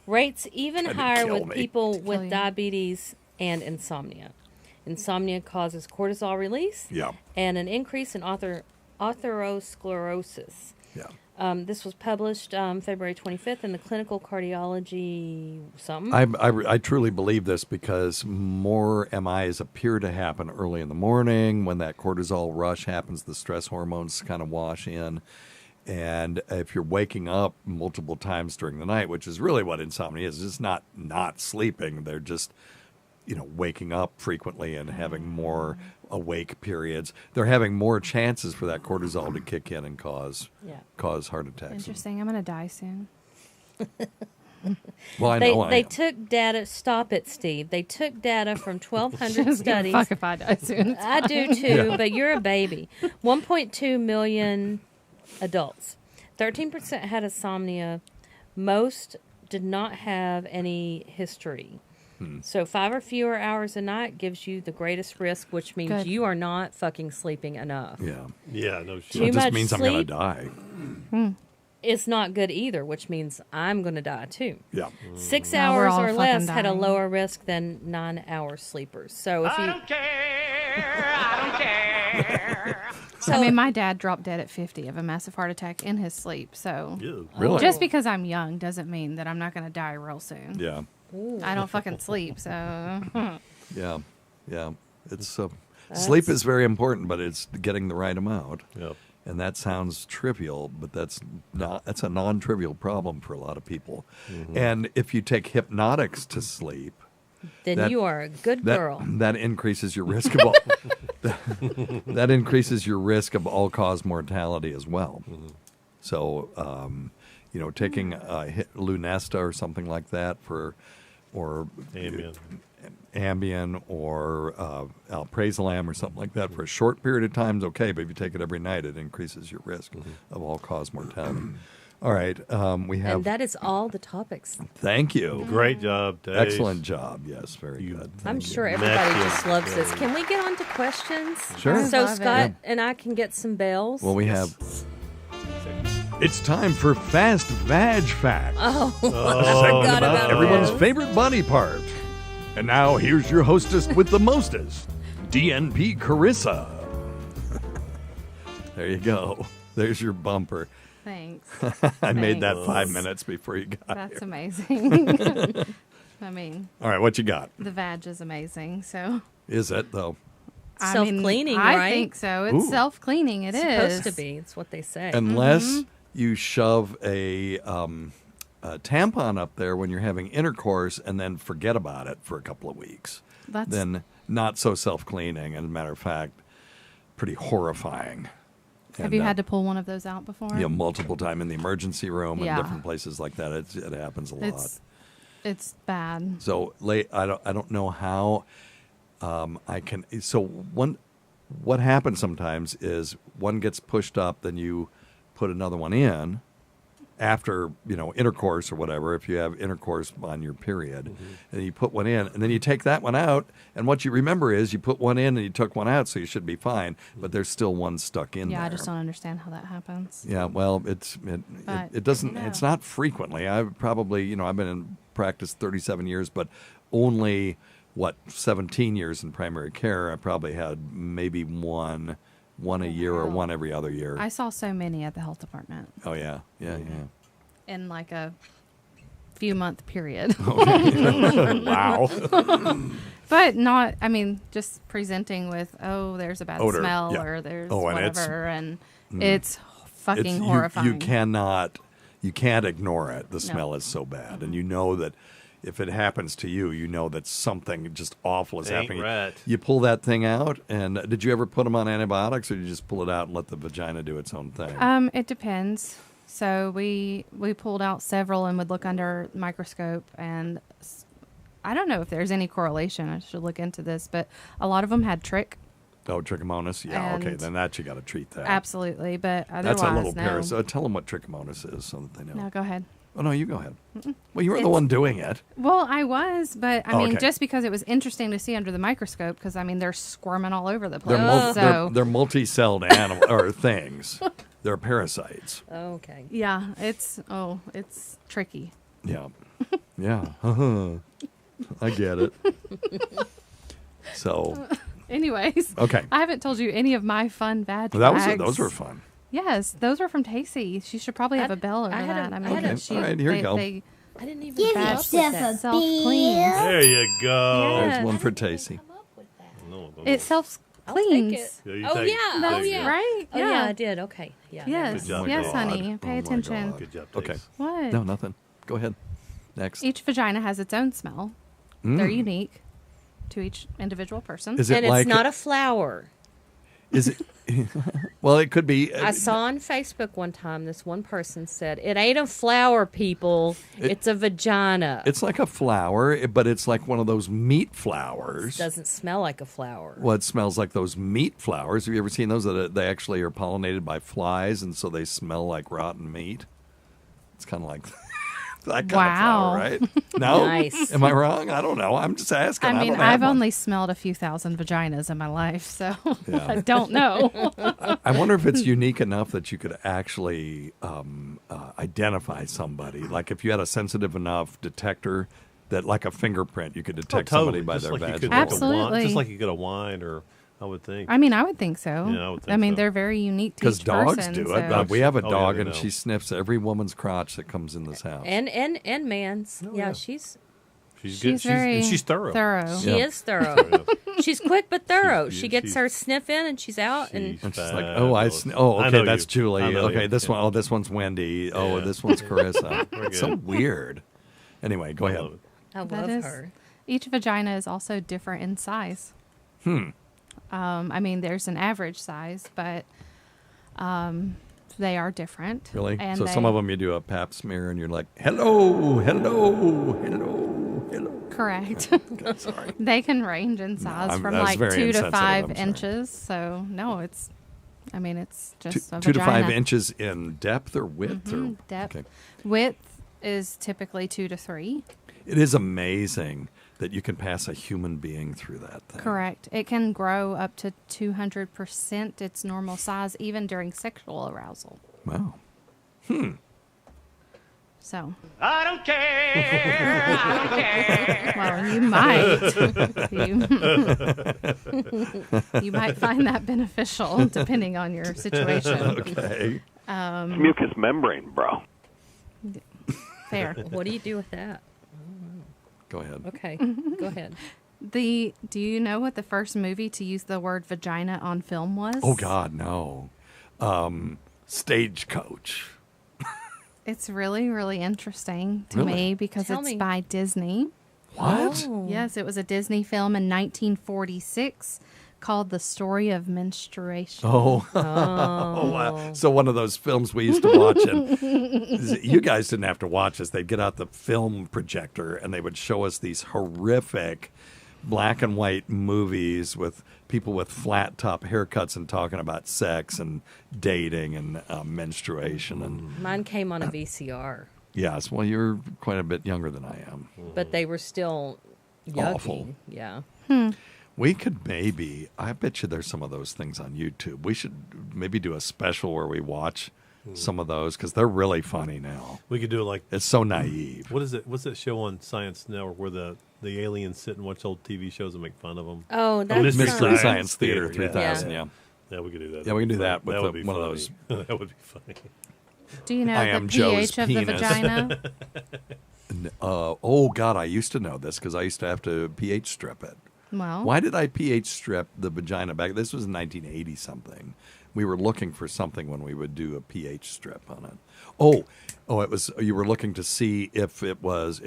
Rates even Trying to higher kill with me. people Kill with you. diabetes and insomnia. Insomnia causes cortisol release Yeah. and an increase in atherosclerosis. Yeah. This was published February 25th in the Clinical Cardiology something. I truly believe this because more MIs appear to happen early in the morning when that cortisol rush happens, the stress hormones kind of wash in. And if you're waking up multiple times during the night, which is really what insomnia is, it's not sleeping. They're just, waking up frequently and having more awake periods. They're having more chances for that cortisol to kick in and cause heart attacks. Interesting. I'm going to die soon. Well, I know I They am. took data. Stop it, Steve. They took data from 1,200 studies. Fuck if I die soon. It's I do fine. too, but you're a baby. 1.2 million adults. 13% had insomnia. Most did not have any history. So 5 or fewer hours a night gives you the greatest risk, which means Good. you are not fucking sleeping enough. Yeah. Yeah, no shit. Too It just much means I'm going sleep to die. is not good either, which means I'm going to die too. Yeah. 6 No, we're hours all or fucking less had a dying. lower risk than 9-hour sleepers. So if you I mean, my dad dropped dead at 50 of a massive heart attack in his sleep. So Ew. Really? just because I'm young doesn't mean that I'm not going to die real soon. Yeah. I don't fucking sleep, so Yeah. Yeah. It's sleep is very important, but it's getting the right amount. Yep. And that sounds trivial, but that's a non-trivial problem for a lot of people. And if you take hypnotics to sleep, then that- you are a good girl. that increases your risk of all, that increases your risk of all-cause mortality as well. So, taking Lunesta or something like that or Ambien or Alprazolam or something like that for a short period of time is okay, but if you take it every night, it increases your risk of all-cause mortality. All right, we have. And that is all the topics. Thank you. Great job, Dave. Excellent job. Yes, very You- good. I'm Thank you. sure everybody Matthew. just loves this. Can we get on to questions? Sure. I So love it. Scott and I can get some bells. Well, we have. It's time for Fast Vag Facts. oh, Segment about everyone's those. favorite body part. And now here's your hostess with the mostest, DNP Carissa. There you go. There's your bumper. thanks. I made that Thanks. 5 minutes before you got That's here. amazing. I mean, All right, what you got? the vag is amazing, so. Is it, though? I mean, Self-cleaning, I right? think so. It's Ooh. self-cleaning. It's Supposed to be. It's what they say. Unless you shove a tampon up there when you're having intercourse and then forget about it for a couple of weeks. That's Then not so self-cleaning, and as a matter of fact, pretty horrifying. Have you had to pull one of those out before? multiple time in the emergency room and Yeah. different places like that. It happens a lot. It's bad. So I don't know how I can. So what happens sometimes is one gets pushed up, then you put another one in after intercourse or whatever. If you have intercourse on your period, and you put one in, and then you take that one out, and what you remember is you put one in and you took one out, so you should be fine. But there's still one stuck in there. Yeah, I just don't understand how that happens. Yeah, well, it doesn't. no. It's not frequently. I've probably I've been in practice 37 years, but only 17 years in primary care. I probably had maybe one a year or one every other year. I saw so many at the health department Oh yeah. in like a few month period. Wow. But not, I mean, just presenting with, there's a bad Odor, smell yeah. or there's Oh, and it's- whatever. And it's fucking It's- horrifying. You can't ignore it. The smell is so bad. And you know that if it happens to you, you know that something just awful is Ain't happening. right. You pull that thing out, and did you ever put them on antibiotics, or did you just pull it out and let the vagina do its own thing? It depends. So we pulled out several and would look under microscope, and I don't know if there's any correlation. I should look into this, but a lot of them had trick. Oh, trichomonas? Yeah, okay. And- Then that you got to treat that. Absolutely, but otherwise, That's a little no. parasite. Tell them what trichomonas is so that they know. No, go ahead. Oh, no, you go ahead. Well, you were the one doing it. Well, I was, but I mean, okay. just because it was interesting to see under the microscope, because I mean, they're squirming all over the place. They're multi-celled animal or things. They're parasites. Okay. Yeah, it's tricky. Yeah. Yeah. I get it. So, Anyways, okay. I haven't told you any of my fun bad facts. Those were fun. Yes, those were from Tacy. She should probably have a bell over that. I mean, Okay, she, all right, here you go. They I didn't even Give come up with yourself that. a self cleans. There you go. Yeah. There's one for Tacy. No, no, It self I'll take cleans. it. Yeah, you Oh take it. yeah. Take Oh it. yeah. Right? Oh yeah, I did. Okay. Yeah. Yes. Good job, yes, God. honey. Oh, Pay my attention. God. Good job, Okay. Tace. What? No, nothing. Go ahead. Next. Each vagina has its own smell. They're unique to each individual person. Is it And like it's not a flower. Is it? Well, it could be. I saw on Facebook one time this one person said, "It ain't a flower, people. It's a vagina. It's like a flower, but it's like one of those meat flowers. Doesn't smell like a flower." Well, it smells like those meat flowers. Have you ever seen those? That they actually are pollinated by flies, and so they smell like rotten meat. It's kind of like that kind of flower, right? No, Nice. Am I wrong? I don't know. I'm just asking. I mean, don't have I've one. only smelled a few thousand vaginas in my life, so Yeah. I don't know. I wonder if it's unique enough that you could actually identify somebody. Like if you had a sensitive enough detector that, like a fingerprint, you could detect somebody by just their like you vaginal. could like a Absolutely. wine, just like you could a wine, or I would think. I mean, I would think so. Yeah, I would think I mean, so. they're very unique to Because each dogs person. do it. so- We have a Oh, yeah, dog, they and know. she sniffs every woman's crotch that comes in this house. And man's. yeah, she's She's good. She's very and she's thorough. she Yeah. is thorough. She's quick but thorough. She's- she gets she's- her sniff in and she's out. And And she's like, fabulous. oh, I okay, know that's you. Julie. I know Okay, you. this Yeah. one, oh, this one's Wendy. Oh, Yeah. this one's Carissa. We're good. So weird. Anyway, go I ahead. love it. I That love is- her. Each vagina is also different in size. I mean, there's an average size, but they are different. Really? And So they, some of them you do a pap smear and you're like, hello, hello, hello, hello. Correct. Okay, sorry. They can range in size from that's like very 2 to insensitive, 5 I'm sorry. inches. So no, it's just a 2 to 5 vagina. inches in depth or width? Or Depth. Okay. Width is typically 2 to 3. It is amazing that you can pass a human being through that thing. Correct. It can grow up to 200% its normal size even during sexual arousal. Wow. So, I don't care. I don't care. well, you might. You might find that beneficial depending on your situation. Okay. Mucous membrane, bro. Fair. What do you do with that? Go ahead. Okay, go ahead. Do you know what the first movie to use the word vagina on film was? Oh, God, no. Stagecoach. It's really, really interesting to Really? me because Tell it's me. by Disney. What? Oh. Yes, it was a Disney film in 1946 called The Story of Menstruation. Oh. Oh, wow. So one of those films we used to watch, and you guys didn't have to watch this. They'd get out the film projector and they would show us these horrific black and white movies with people with flat top haircuts and talking about sex and dating and menstruation. And Mine came on a VCR, yes, well, you're quite a bit younger than I am. but they were still yucky. Awful. Yeah. We could maybe, I bet you there's some of those things on YouTube. We should maybe do a special where we watch some of those because they're really funny now. We could do it like It's so naive. what is it? What's that show on Science Network where the aliens sit and watch old TV shows and make fun of them? Oh, that's Mystery Mystery Science Science Theater Theater, 3000, yeah. yeah. Yeah, we could do that. Yeah, we can do that with would be one of funny. those. That would be funny. Do you know I the am Joe's pH of the penis. vagina? Oh, God, I used to know this because I used to have to pH strip it. Well, Why did I pH strip the vagina back? This was 1980 something. We were looking for something when we would do a pH strip on it. Oh, it was, you were looking to see if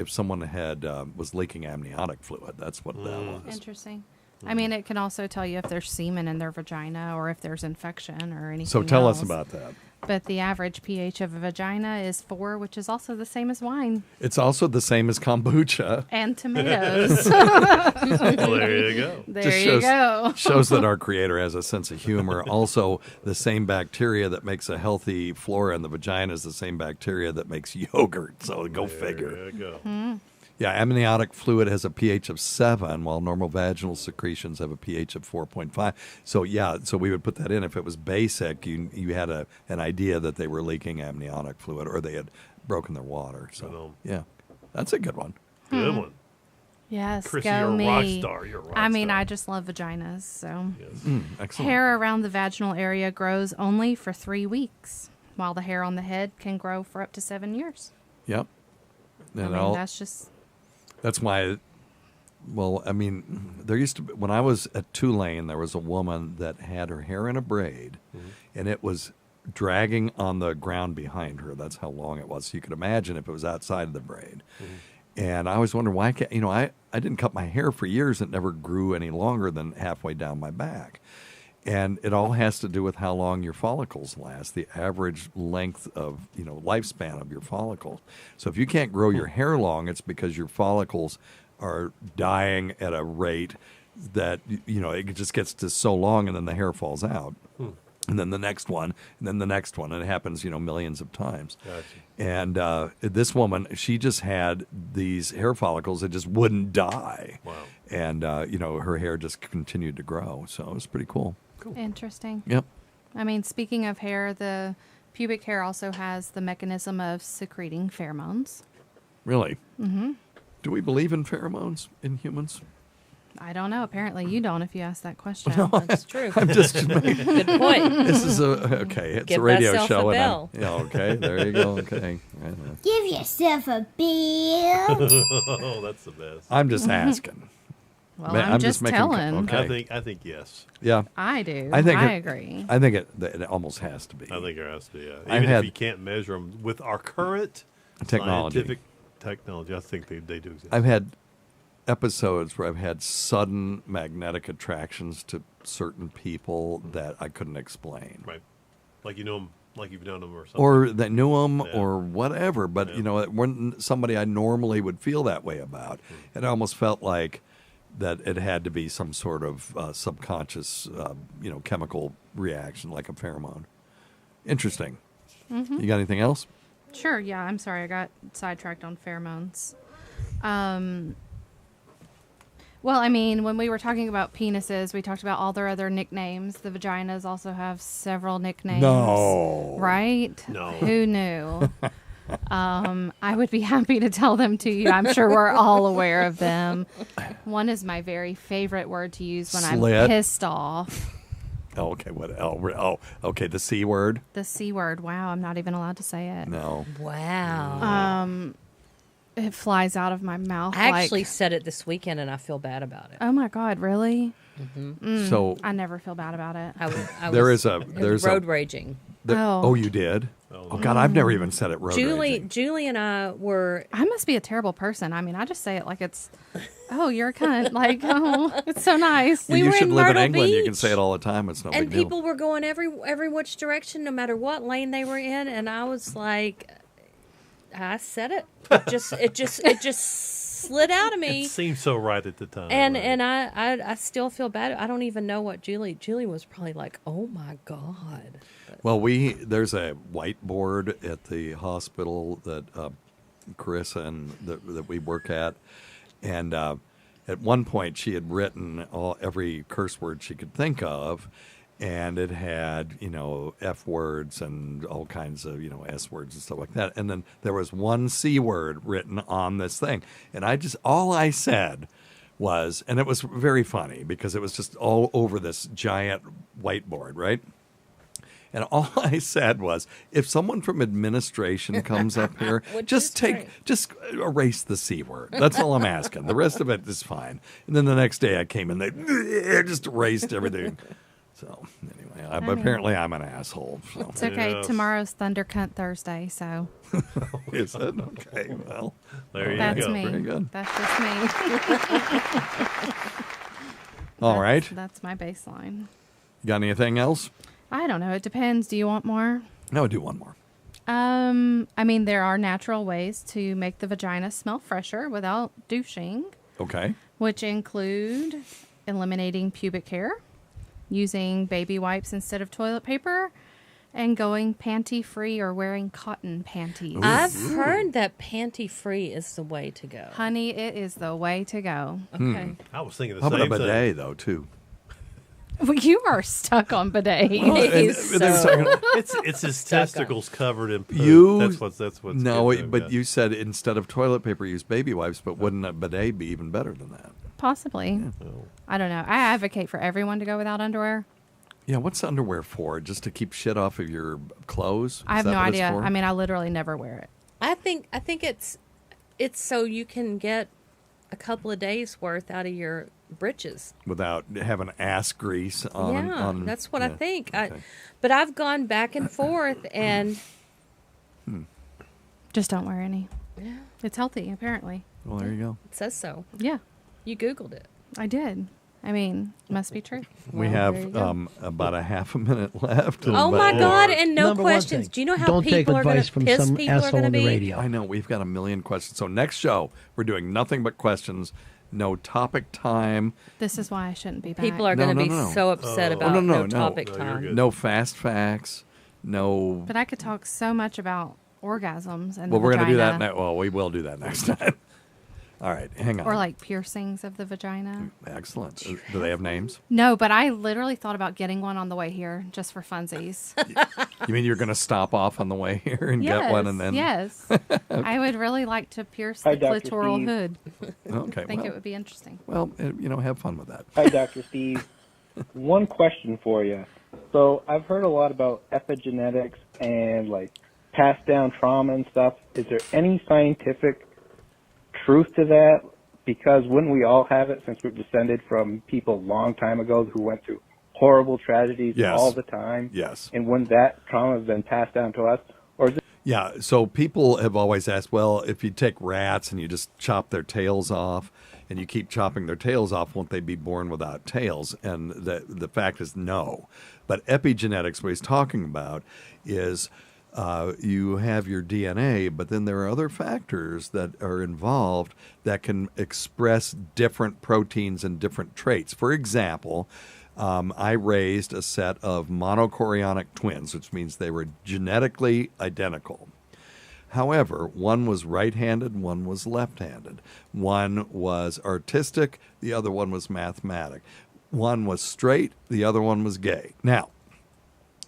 someone had was leaking amniotic fluid. That's what that was. interesting. I mean, it can also tell you if there's semen in their vagina or if there's infection or anything. So tell us else. about that. But the average pH of a vagina is 4, which is also the same as wine It's also the same as kombucha. and tomatoes. Well, there you go. There Just you go. shows that our creator has a sense of humor. Also, the same bacteria that makes a healthy flora in the vagina is the same bacteria that makes yogurt. So go figure. There you go. Yeah, amniotic fluid has a pH of 7, while normal vaginal secretions have a pH of 4.5. So yeah, so we would put that in. If it was basic, you had an idea that they were leaking amniotic fluid or they had broken their water. So yeah, that's a good one. Good one. Yes, Chrissy, go you're a me. rock star. You're a rock I mean, star. I just love vaginas. So Excellent. hair around the vaginal area grows only for 3 weeks, while the hair on the head can grow for up to 7 years. Yep. I And mean, that's just that's why. Well, I mean, there used to be, when I was at Tulane, there was a woman that had her hair in a braid, and it was dragging on the ground behind her. That's how long it was. So you could imagine if it was outside of the braid. And I always wondered why can't, I didn't cut my hair for years. It never grew any longer than halfway down my back. And it all has to do with how long your follicles last, the average length of, lifespan of your follicles. So if you can't grow your hair long, it's because your follicles are dying at a rate that, it just gets to so long and then the hair falls out. And then the next one, and then the next one. And it happens, millions of times. Gotcha. And this woman, she just had these hair follicles that just wouldn't die. Wow. And, her hair just continued to grow. So it was pretty cool. interesting. Yep. I mean, speaking of hair, the pubic hair also has the mechanism of secreting pheromones. Really? Mm-hmm. Do we believe in pheromones in humans? I don't know. Apparently, you don't. If you ask that question, That's true. I'm just. Good point. This is okay. It's Give a radio thyself show, a and bell. yeah. Okay, there you go. Okay. Give yourself a bill. Oh, that's the best. I'm just asking. well, Man, I'm just making. telling. Okay. I think yes. Yeah. I do. I think I it- agree. I think it almost has to be. I think there has to be. Yeah. I've Even had- if you can't measure them with our current Technology. scientific technology, I think they do exist. I've had episodes where I've had sudden magnetic attractions to certain people that I couldn't explain. Right. Like you know them, like you've known them or something. Or that knew them Yeah. or whatever. But, it wasn't somebody I normally would feel that way about. It almost felt like that it had to be some sort of subconscious, chemical reaction, like a pheromone. Interesting. Mm-hmm. You got anything else? Sure. Yeah. I'm sorry. I got sidetracked on pheromones. Well, I mean, when we were talking about penises, we talked about all their other nicknames. The vaginas also have several nicknames. No. Right? No. Who knew? I would be happy to tell them to you. I'm sure we're all aware of them. One is my very favorite word to use when Slit. I'm pissed off. Oh, okay. What? Okay. The C word? The C word. Wow, I'm not even allowed to say it. No. Wow. It flies out of my mouth. I actually like, said it this weekend, and I feel bad about it. oh my God, really? So I never feel bad about it. there is a it was there's road a raging. Oh. you did? Oh God, I've never even said it. Road raging. Julie and I were. I must be a terrible person. I mean, I just say it like it's, oh, you're a cunt. Like, oh, it's so nice. We you were should in live Myrtle in England. You can Beach. say it all the time. It's no And big deal. people were going every which direction, no matter what lane they were in, and I was like, I said it. It just slid out of me. It seemed so right at the time. And right? I still feel bad. I don't even know what Julie was probably like, oh my God. But Well, there's a whiteboard at the hospital that Carissa and that we work at, and at one point she had written every curse word she could think of, and it had F words and all kinds of S words and stuff like that, and then there was one C word written on this thing, and all I said was, and it was very funny because it was just all over this giant whiteboard, right? And all I said was, if someone from administration comes up here, just erase the C word. That's all I'm asking. The rest of it is fine. And then the next day I came in, they just erased everything. So anyway, apparently I'm an asshole. So. It's okay. Yes. Tomorrow's Thunder Cunt Thursday, so Is it? Okay, well. There you that's go. me. Very good. That's just me. All right. That's my baseline. You got anything else? I don't know. It depends. Do you want more? No, do one more. I mean, there are natural ways to make the vagina smell fresher without douching, Okay. which include eliminating pubic hair, using baby wipes instead of toilet paper, and going panty-free or wearing cotton panties. I've heard that panty-free is the way to go. Honey, it is the way to go. Okay. I was thinking the How about same a thing. bidet, though, too? Well, you are stuck on bidet. It's his testicles covered in poo. You That's what's no, good, but yeah. you said instead of toilet paper, use baby wipes. But wouldn't a bidet be even better than that? Possibly. I don't know. I advocate for everyone to go without underwear. Yeah, what's underwear for? Just to keep shit off of your clothes? I have Is that no what it's idea. for? I mean, I literally never wear it. I think it's so you can get a couple of days worth out of your britches. Without having ass grease on. Yeah, on that's what I think. okay. But I've gone back and forth, and Just don't wear any. yeah, It's healthy, apparently. Well, there you go. it says so. Yeah, You Googled it. I did. I mean, must be true. We Well, there you have go. about a half a minute left. Oh my But- God! And no Number one questions. thing, Do you know how don't take people are going advice to from piss some people are asshole going to on the be? radio. I know, we've got a million questions. So next show, we're doing nothing but questions. No topic time. This is why I shouldn't be back. People are No, going to no, be no. so upset about no, no no. topic No, you're time. good. No fast facts. No. But I could talk so much about orgasms and Well, the we're going to do that. vagina. Well, we will do that next time. All right, hang on. Or like piercings of the vagina. Excellent. Do they have names? No, but I literally thought about getting one on the way here just for funsies. You mean you're going to stop off on the way here and get one and then? Yes. I would really like to pierce Hi, the Dr. clitoral Steve. hood. Okay. I think well, it would be interesting. Well, have fun with that. Hi, Dr. Steve. One question for you. So I've heard a lot about epigenetics and like passed down trauma and stuff. Is there any scientific truth to that? Because wouldn't we all have it since we're descended from people a long time ago who went through horrible tragedies Yes. all the time? Yes. And wouldn't that trauma have been passed down to us? Or is it Yeah, so people have always asked, well, if you take rats and you just chop their tails off and you keep chopping their tails off, won't they be born without tails? And the fact is no. But epigenetics, what he's talking about is you have your DNA, but then there are other factors that are involved that can express different proteins and different traits. For example, I raised a set of monochorionic twins, which means they were genetically identical. However, one was right-handed, one was left-handed. One was artistic, the other one was mathematic. One was straight, the other one was gay. Now,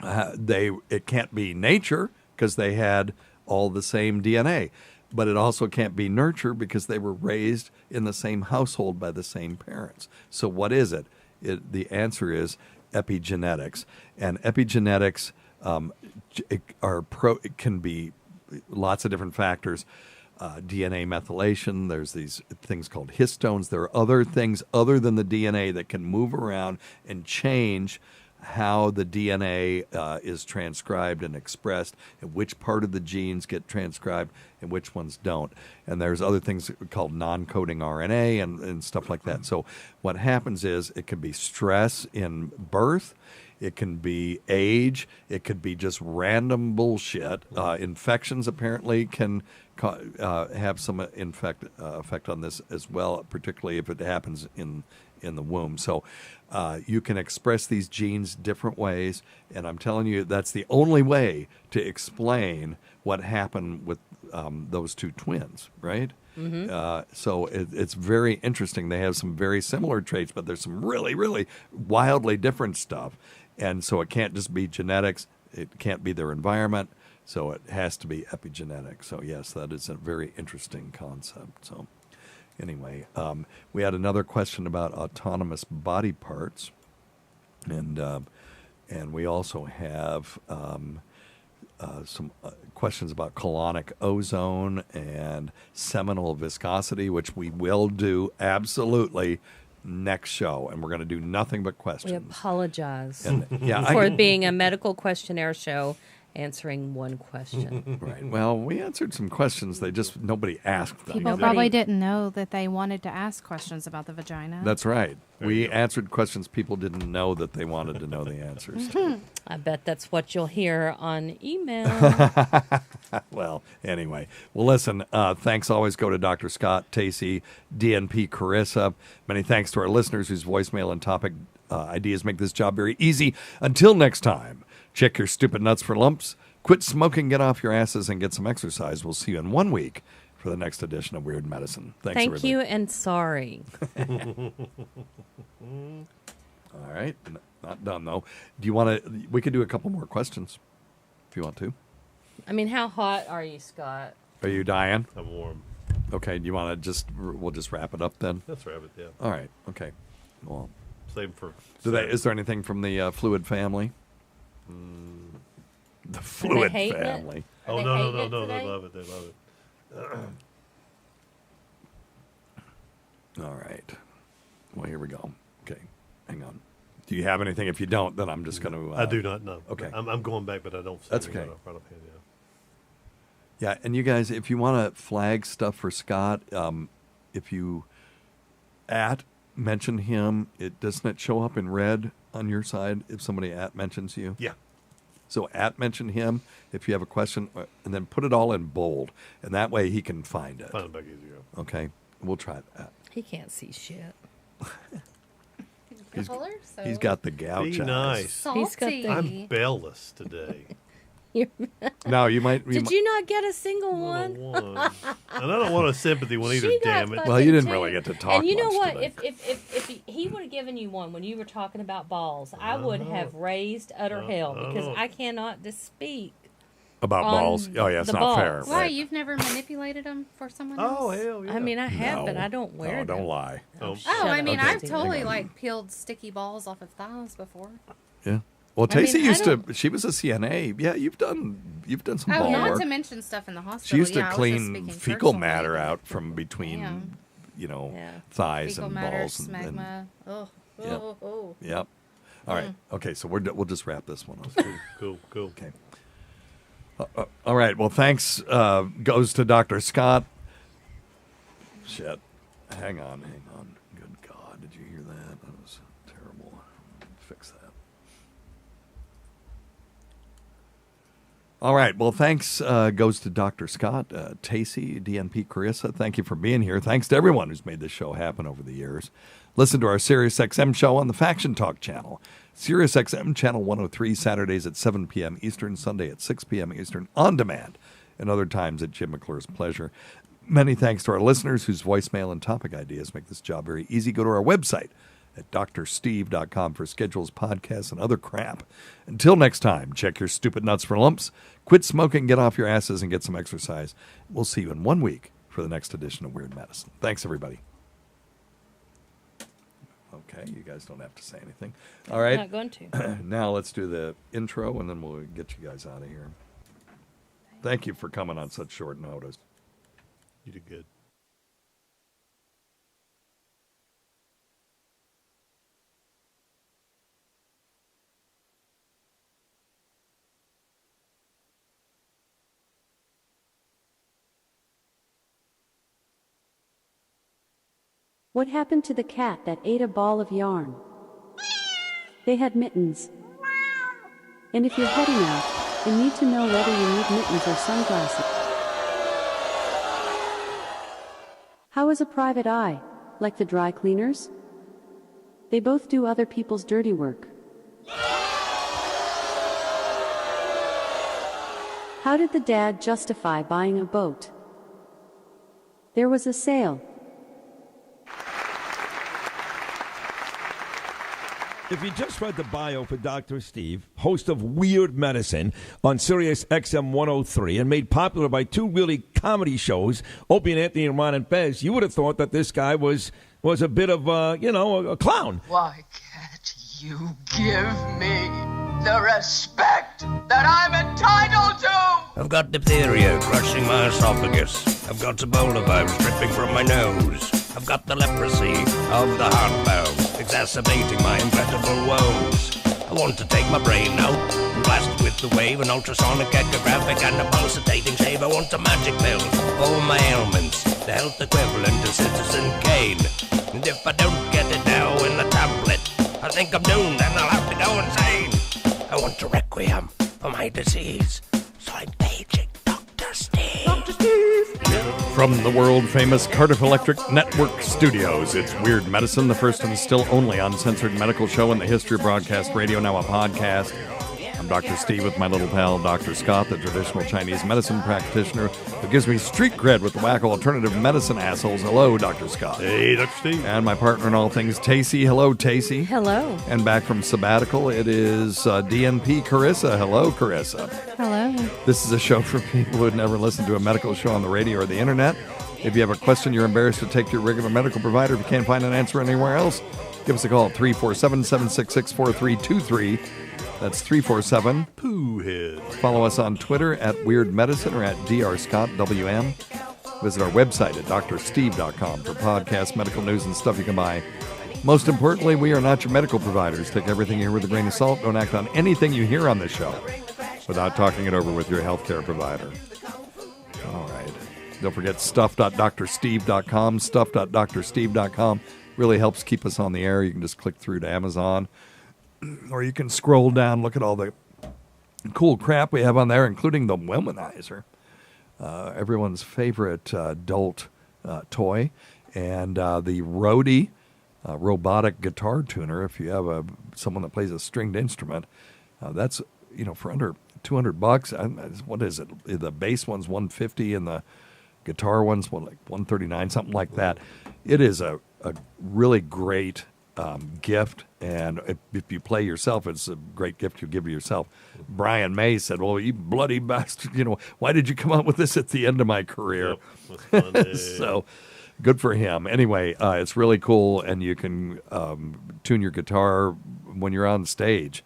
it can't be nature because they had all the same DNA, but it also can't be nurture because they were raised in the same household by the same parents. So what is it? The answer is epigenetics, and epigenetics it can be lots of different factors. DNA methylation. There's these things called histones. There are other things other than the DNA that can move around and change how the DNA is transcribed and expressed, and which part of the genes get transcribed and which ones don't. And there's other things called non-coding RNA and stuff like that. So what happens is it can be stress in birth, it can be age, it could be just random bullshit. Infections apparently can have some effect on this as well, particularly if it happens in the womb. So you can express these genes different ways, and I'm telling you that's the only way to explain what happened with those two twins, right? Mm-hmm. So it's very interesting. They have some very similar traits, but there's some really, really wildly different stuff. And so it can't just be genetics. It can't be their environment. So it has to be epigenetics. So yes, that is a very interesting concept. So anyway, we had another question about autonomous body parts. And And we also have some questions about colonic ozone and seminal viscosity, which we will do absolutely next show. And we're going to do nothing but questions. We apologize Yeah, for it being a medical questionnaire show answering one question. Right. Well, we answered some questions. Nobody asked them. People probably didn't know that they wanted to ask questions about the vagina. That's right. We answered questions people didn't know that they wanted to know the answers to. I bet that's what you'll hear on email. Well, anyway. Well, listen, thanks always go to Dr. Scott, Tacey, DNP, Carissa. Many thanks to our listeners whose voicemail and topic ideas make this job very easy. Until next time, check your stupid nuts for lumps, quit smoking, get off your asses, and get some exercise. We'll see you in 1 week for the next edition of Weird Medicine. Thanks, Thank everybody. you and sorry. All right. Not done, though. Do you want to? We could do a couple more questions if you want to. I mean, how hot are you, Scott? Are you dying? I'm warm. Okay. Do you want to we'll just wrap it up then? Let's wrap it, yeah. All right. Okay. Well, save for. Is there anything from the Fluid family? The Fluid family. Oh, no. They love it. They love it. All right. Well, here we go. Okay. Hang on. Do you have anything? If you don't, then I'm just going to... I do not know. Okay. I'm going back, but I don't... That's okay. Right offhand, yeah, and you guys, if you want to flag stuff for Scott, if you mention him, doesn't it show up in red on your side if somebody mentions you? Yeah. So mention him if you have a question, and then put it all in bold, and that way he can find it. Find it back easier. Okay, we'll try that. He can't see shit. He's got the gouch. Be nice. Salty. I'm bellless today. No, you might. Did you not get a single one? And I don't want a sympathy one either. Damn it. Well, you didn't really get to talk. And you know what? Today. If he would have given you one when you were talking about balls, I would have raised utter hell because I cannot speak about balls. Oh yeah, it's not fair. Why? Right. You've never manipulated them for someone else? Oh hell yeah. I mean, I have, but I don't wear them. Don't lie. I mean, I've totally peeled sticky balls off of thighs before. Yeah. Well, Tacey used to. She was a CNA. Yeah, you've done some ball not work. to mention stuff in the hospital. She used to clean fecal matter out from between, thighs fecal and matter, balls. smegma. Yep. All right. Okay, so we'll just wrap this one up. Cool. Okay. All right. Well, thanks goes to Dr. Scott. Shit. Hang on. Good God, did you hear that? That was terrible. Fix that. All right. Well, thanks goes to Dr. Scott, Tacey, DNP, Carissa. Thank you for being here. Thanks to everyone who's made this show happen over the years. Listen to our SiriusXM show on the Faction Talk channel. SiriusXM channel 103, Saturdays at 7 p.m. Eastern, Sunday at 6 p.m. Eastern, on demand, and other times at Jim McClure's pleasure. Many thanks to our listeners whose voicemail and topic ideas make this job very easy. Go to our website at drsteve.com for schedules, podcasts, and other crap. Until next time, check your stupid nuts for lumps, quit smoking, get off your asses, and get some exercise. We'll see you in 1 week for the next edition of Weird Medicine. Thanks, everybody. Okay, you guys don't have to say anything. All right. I'm not going to. Now let's do the intro, and then we'll get you guys out of here. Thank you for coming on such short notice. You did good. What happened to the cat that ate a ball of yarn? They had mittens. And if you're heading out, you need to know whether you need mittens or sunglasses. How is a private eye? Like the dry cleaners? They both do other people's dirty work. How did the dad justify buying a boat? There was a sale. If you just read the bio for Dr. Steve, host of Weird Medicine on Sirius XM 103 and made popular by two really comedy shows, Opie and Anthony and Ron and Fez, you would have thought that this guy was a bit of, a clown. Why can't you give me the respect that I'm entitled to! I've got diphtheria crushing my esophagus. I've got Ebola virus dripping from my nose. I've got the leprosy of the heart valve, exacerbating my incredible woes. I want to take my brain out and blast it with the wave, an ultrasonic, echographic, and a pulsating shave. I want a magic pill for all my ailments, the health equivalent of Citizen Kane. And if I don't get it now in a tablet, I think I'm doomed and I'll have to go insane. I want a requiem for my disease, so I'm paging Dr. Steve. Dr. Steve! From the world-famous Cardiff Electric Network studios, it's Weird Medicine, the first and still only uncensored medical show in the history of broadcast radio, now a podcast. I'm Dr. Steve with my little pal, Dr. Scott, the traditional Chinese medicine practitioner who gives me street cred with the wacko alternative medicine assholes. Hello, Dr. Scott. Hey, Dr. Steve. And my partner in all things, Tacey. Hello, Tacey. Hello. And back from sabbatical, it is DNP Carissa. Hello, Carissa. Hello. This is a show for people who had never listened to a medical show on the radio or the internet. If you have a question you're embarrassed to take to your regular medical provider, if you can't find an answer anywhere else, give us a call at 347-766-4323. That's 347-POOHEAD. Follow us on Twitter at Weird Medicine or at DrScottWM. Visit our website at drsteve.com for podcasts, medical news, and stuff you can buy. Most importantly, we are not your medical providers. Take everything you hear with a grain of salt. Don't act on anything you hear on this show without talking it over with your healthcare provider. All right. Don't forget stuff.drsteve.com. Stuff.drsteve.com really helps keep us on the air. You can just click through to Amazon, or you can scroll down, look at all the cool crap we have on there, including the Womanizer, everyone's favorite adult toy, and the Rode robotic guitar tuner. If you have someone that plays a stringed instrument, that's for under $200. What is it? The bass one's $150 and the guitar one's like $139, something like that. It is a really great gift, and if you play yourself, it's a great gift you give to yourself. Brian May said, "Well, you bloody bastard! Why did you come up with this at the end of my career?" Yep, so good for him. Anyway, it's really cool, and you can tune your guitar when you're on stage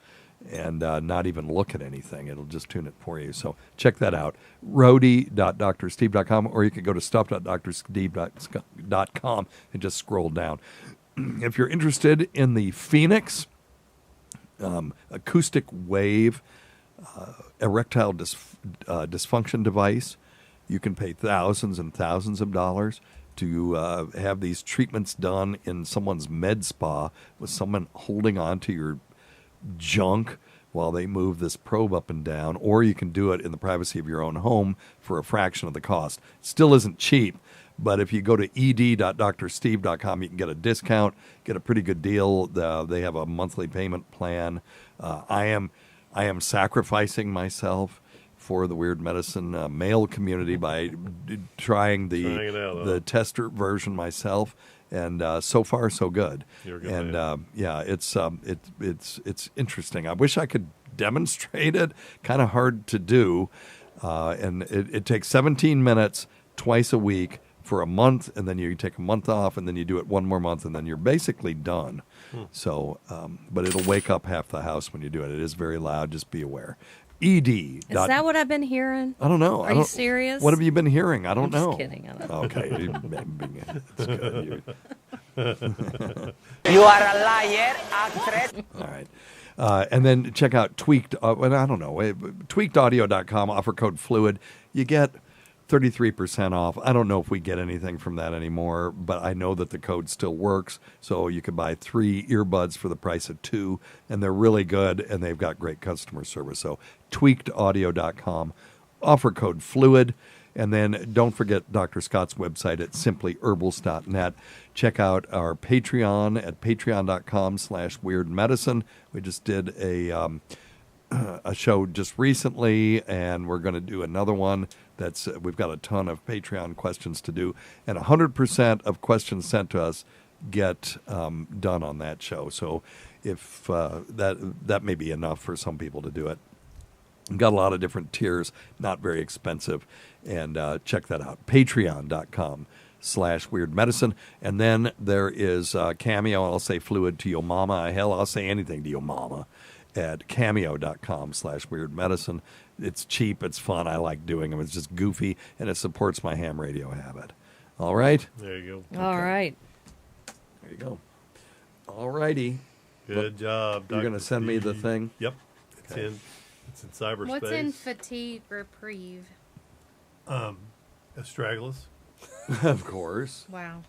and not even look at anything. It'll just tune it for you. So check that out. Rody.drsteve.com, or you can go to stuff.drsteve.com and just scroll down. If you're interested in the Phoenix acoustic wave erectile dysfunction device, you can pay thousands and thousands of dollars to have these treatments done in someone's med spa with someone holding on to your junk while they move this probe up and down, or you can do it in the privacy of your own home for a fraction of the cost. It still isn't cheap, but if you go to ed.drsteve.com, you can get a discount, get a pretty good deal. They have a monthly payment plan. I am sacrificing myself for the Weird Medicine male community by trying the tester version myself. And so far, so good. It's interesting. I wish I could demonstrate it. Kind of hard to do. And it takes 17 minutes twice a week for a month, and then you take a month off, and then you do it one more month, and then you're basically done. So, but it'll wake up half the house when you do it. It is very loud. Just be aware. ED. Is that what I've been hearing? I don't know. Are you serious? What have you been hearing? I don't know. Just kidding. I don't know. Okay. It's good. You are a liar, actress. All right. And then check out Tweaked. I don't know. Tweakedaudio.com. Offer code FLUID. You get 33% off. I don't know if we get anything from that anymore, but I know that the code still works. So you could buy 3 earbuds for the price of 2, and they're really good, and they've got great customer service. So tweakedaudio.com, offer code FLUID, and then don't forget Dr. Scott's website at simplyherbals.net. Check out our Patreon at patreon.com/weirdmedicine. We just did a show just recently, and we're going to do another one. We've got a ton of Patreon questions to do, and 100% of questions sent to us get done on that show. So if that may be enough for some people to do it. We've got a lot of different tiers, not very expensive, and check that out. Patreon.com/weirdmedicine. And then there is Cameo. I'll say fluid to your mama. Hell, I'll say anything to your mama. at cameo.com/weirdmedicine. It's cheap, it's fun, I like doing them. It's just goofy, and it supports my ham radio habit. All right? There you go. All right. There you go. All righty. Good job. You're going to send me the thing? Yep. It's in cyberspace. What's in fatigue reprieve? Astragalus. Of course. Wow.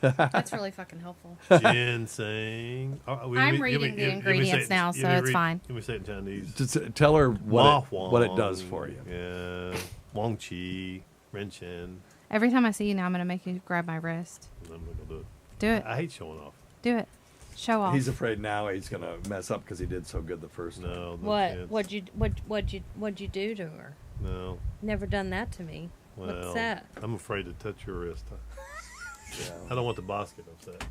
That's really fucking helpful. Ginseng. I'm reading the ingredients now, so it's fine. Let me say it in Chinese. Just tell her what it does for you. Yeah. Wang Qi, Ren Chen. Every time I see you now, I'm going to make you grab my wrist. I'm not going to do it. Do it. I hate showing off. Do it. Show off. He's afraid now he's going to mess up because he did so good the first time. No What? chance. What'd you do to her? No. Never done that to me. Well, What's that? I'm afraid to touch your wrist. I don't want the boss to get upset.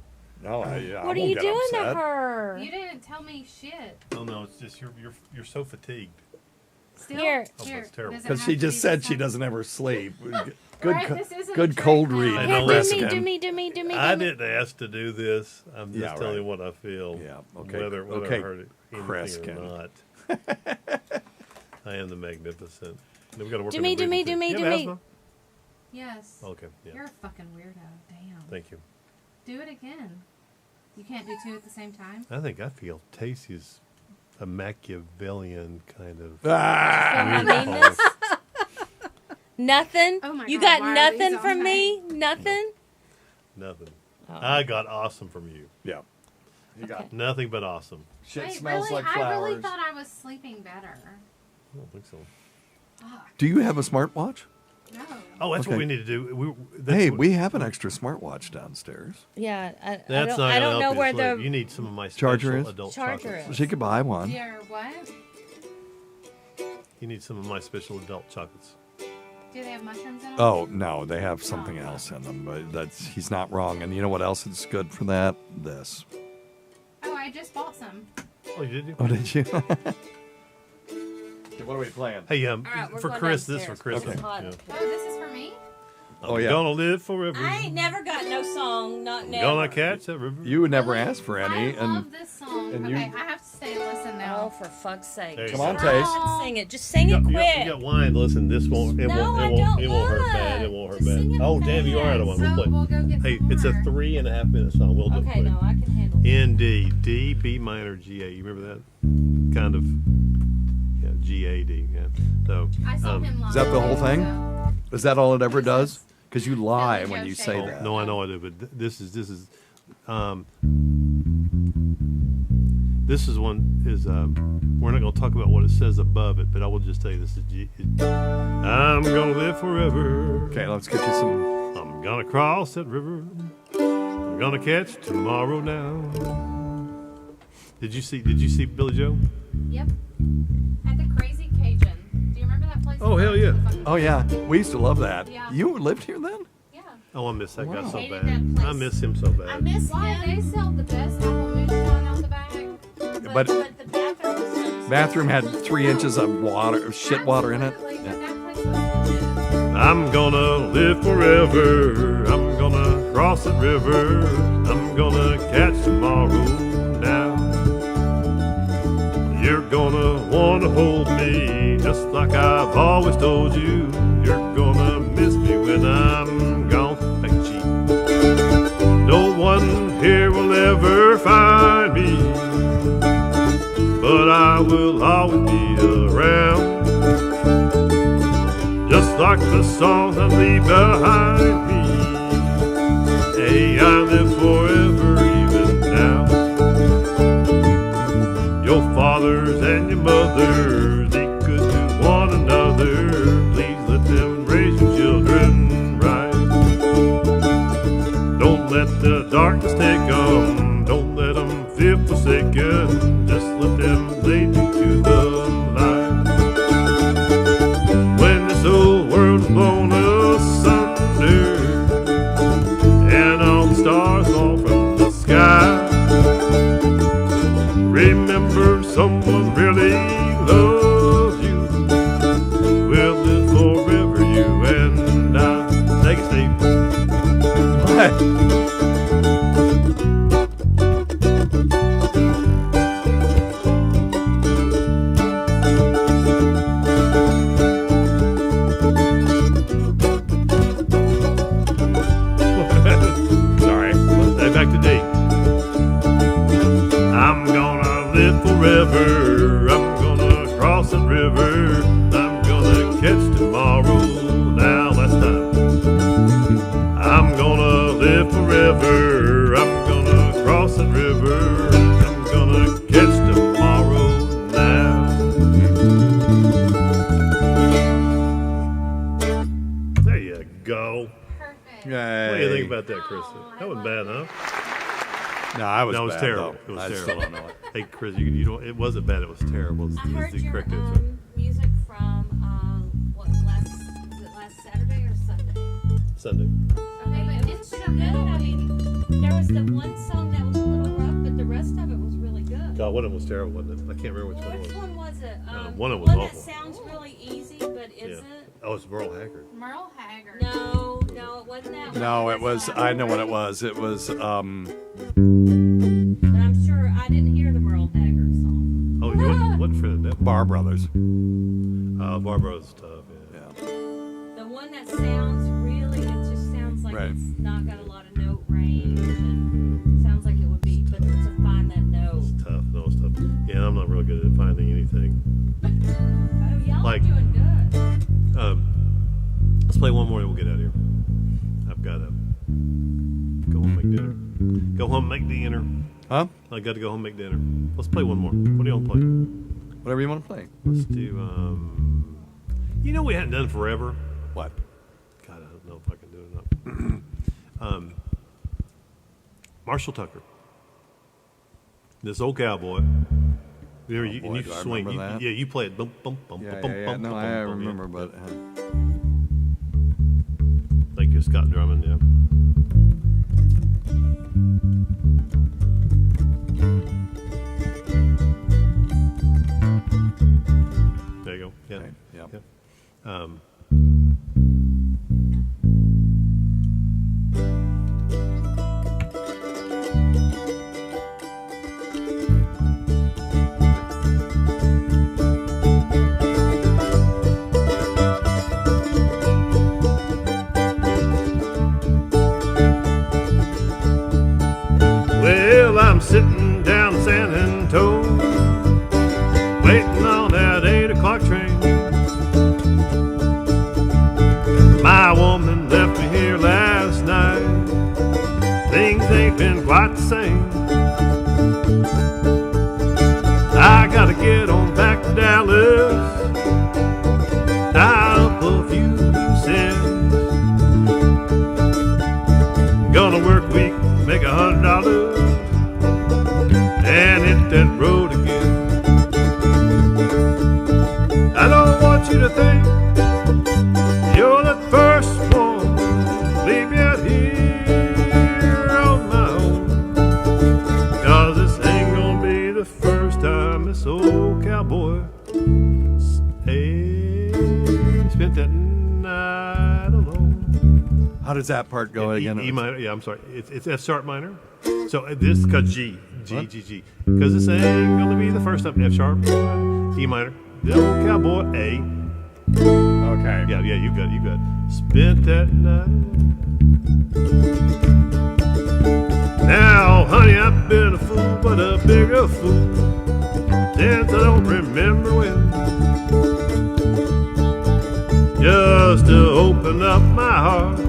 No, What are you doing to her? You didn't tell me shit. Oh no, it's just you're so fatigued. Still? Here. Oh, that's terrible. Because she just said she doesn't ever sleep. Good, Right, this isn't good a cold trick read. now. Hey, Preston. Do me. I didn't ask to do this. I'm just Yeah, telling you right. what I feel. Yeah, okay. Whether Okay, I heard it anything Kreskin. or not. I am the magnificent. Then we got to work Do on me, the do me, breathing, do too. me, You do have me. asthma? Yes. Okay. Yeah. You're a fucking weirdo. Damn. Thank you. Do it again. You can't do two at the same time? I think I feel Tacy's a Machiavellian kind of. I mean this? Nothing? Oh my you God, got why are nothing these from on me? Nothing? Nothing. Oh. I got awesome from you. Yeah. You got nothing but awesome. Shit Wait, smells really? like I really flowers. thought I was sleeping better. I don't think so. Do you have a smartwatch? No. Oh, that's what Okay. we need to do. Hey, we have an extra smartwatch downstairs. Yeah, I That's don't, not I gonna don't know help where you sleep. the You need some of my Charger special is? adult Charger chocolates. is. She could buy one. Your what? You need some of my special adult chocolates. Do they have mushrooms in them? Oh no, they have something else in them, but he's not wrong. And you know what else is good for that? This. Oh, I just bought some. Oh, you did? Oh, did you? What are we playing? Hey, right, we're for going Chris, this downstairs. for Chris. Okay. Oh, this is for me? Oh, yeah. Gonna live forever. I ain't never got no song, not never. Gonna catch that river. You would never ask for any, I love and this song. and Okay, you- I have to stay and listen Oh, now. for fuck's sake. There you Come go. on, Taste. Sing it. Just sing it You quick. got wine. Listen, this won't. It No, won't. I It won't. don't It won't hurt want. bad. It won't hurt Just sing bad. it Oh, damn! You are out of one. We'll So we'll go play. get Hey, some it's a more. 3.5 minute song. We'll do Okay, it. no, I can handle it. In D, D, B minor, G A. You remember that? Kind of. Yeah, G A D. Yeah. So. I saw him live. is that the whole thing? So. Is that all it ever does? Because you lie Billy when Joe you Shaver. say Oh, that. no, I know I do, but this is one is we're not going to talk about what it says above it, but I will just tell you this is G. I'm gonna live forever. Okay, let's get you some. I'm gonna cross that river. I'm gonna catch tomorrow now. Did you see Billy Joe? Yep. At the Crazy Cajun. Do you remember that place? Oh, hell yeah. Oh yeah, we used to love that. Yeah. You lived here then? Yeah. Oh, I miss that guy so Hated bad. that place. I miss him so bad. Why? They sell the best apple moonshine out the back. But the bathroom was so bathroom had 3 inches of water, shit water in it. Absolutely, but that place was I'm gonna live forever. I'm gonna cross the river. I'm gonna catch tomorrow now. You're gonna wanna hold me just like I've always told you. You're gonna miss me when I'm gone. Like cheap. No one here will ever find me, but I will always be around. Just like the songs I leave behind me. Hey, I live forever even now. Your fathers and your mothers, they could do one another. Please let them raise your children right. Don't let the darkness take them. Don't let them feel forsaken. Just let them lead you to the light. When this old world's blown asunder and all the stars fall from the sky, remember someone really loves you. We'll live forever, you and I. Take it, Steve. What? go. Yay. What do you think about that, Krista? That wasn't bad, huh? No, it was bad, terrible. though. It was I terrible. still don't know it. Hey, Chris, you don't. It wasn't bad. It was terrible. I heard the your correct answer. music from last Saturday or Sunday? Sunday. Okay, but it's so good. I mean, there was the one song that was a little rough, but the rest of it was really good. God, one of them was terrible, wasn't it? I can't remember which one it was. Which one was it? One of them was one awful. that sounds really easy, but isn't. Oh, it's Merle Haggard. Merle Haggard. No, it wasn't that one. No, it was. I know what it was. It was. But I'm sure I didn't hear the Merle Haggard song. Oh, you what for that? Bar Brothers. Bar Brothers stuff. Yeah. The one that sounds really, it just sounds like Right. it's not got a lot of note range and sounds like it would be, but to find that note. It's tough. No, it's tough. Yeah, I'm not real good at finding anything. Oh, y'all Like- are doing good. Let's play one more and we'll get out of here. I've got to go home and make dinner. Go home and make dinner. Huh? I got to go home and make dinner. Let's play one more. What do you want to play? Whatever you want to play. Let's do, you know we hadn't done forever? What? God, I don't know if I can do it or not. Marshall Tucker. This old cowboy. You know, boy, you do I swing. remember that. Yeah, you play it. Bum, bum, bum, Yeah, bum, yeah. bum, No, bum, I bum, bum, remember, yeah. but Thank you, Scott Drummond, yeah. There you go. Yeah. Okay, yeah. Well, I'm sitting down in San Antonio, waiting on that 8 o'clock train. My woman left me here last night. Things ain't been quite the same. I gotta get on back to Dallas, tie up a few loose ends. Gonna work week, make $100, and hit that road again. I don't want you to think you're the first one to leave me out here on my own, 'cause this ain't gonna be the first time this old cowboy spent that night alone. how does that part go again? E minor. Yeah, I'm sorry. It's F sharp minor. So this cause G. Because this ain't gonna be the first time. F sharp, E minor. The old cowboy A. Okay. Yeah, you got it. Spent that night. Now, honey, I've been a fool, but a bigger fool since I don't remember when. Just to open up my heart,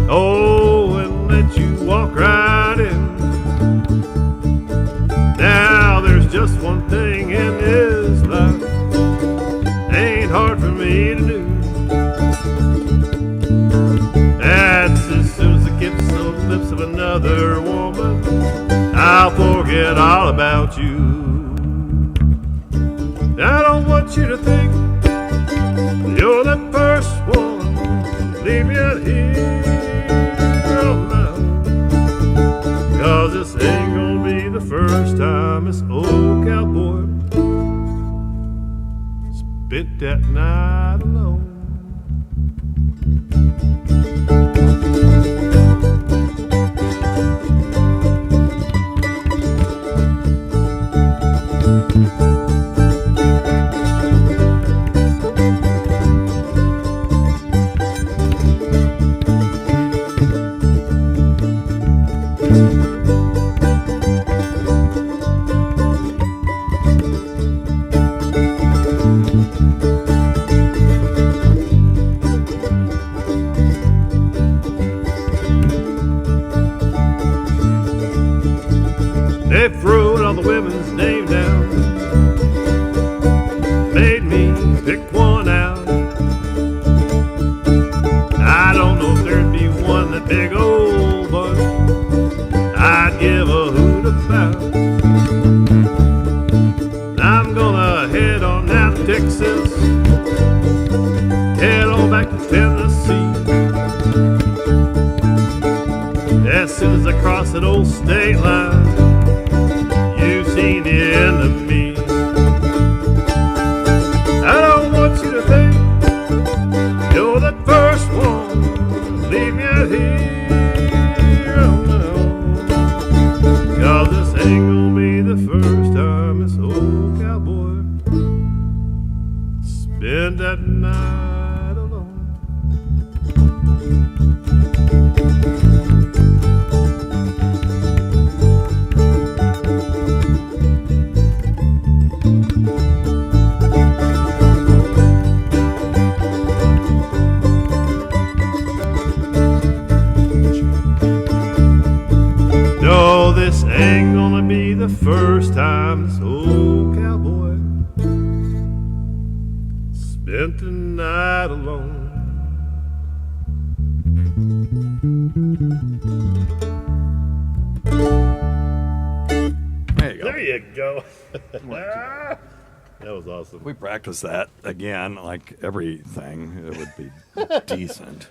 oh, and let you walk right in. Now there's just one thing in this life ain't hard for me to do. That's as soon as it gets on the lips of another woman, I'll forget all about you. I don't want you to think you're the first one to leave me out here on my own, 'cause this ain't gonna be the first time this old cowboy spent that night alone. a big old bunch, I'd give a hoot about. I'm gonna head on down to Texas, head on back to Tennessee. As soon as I cross that old state line, you've seen the end of me. I don't want you to think you're the first one to leave me out here alone. 'Cause this ain't gonna be the first time this old cowboy spent that night alone. No, this ain't gonna be the first time this old cowboy spent the night alone. There you go. There you go. That was awesome. If we practice that again, like everything, it would be decent.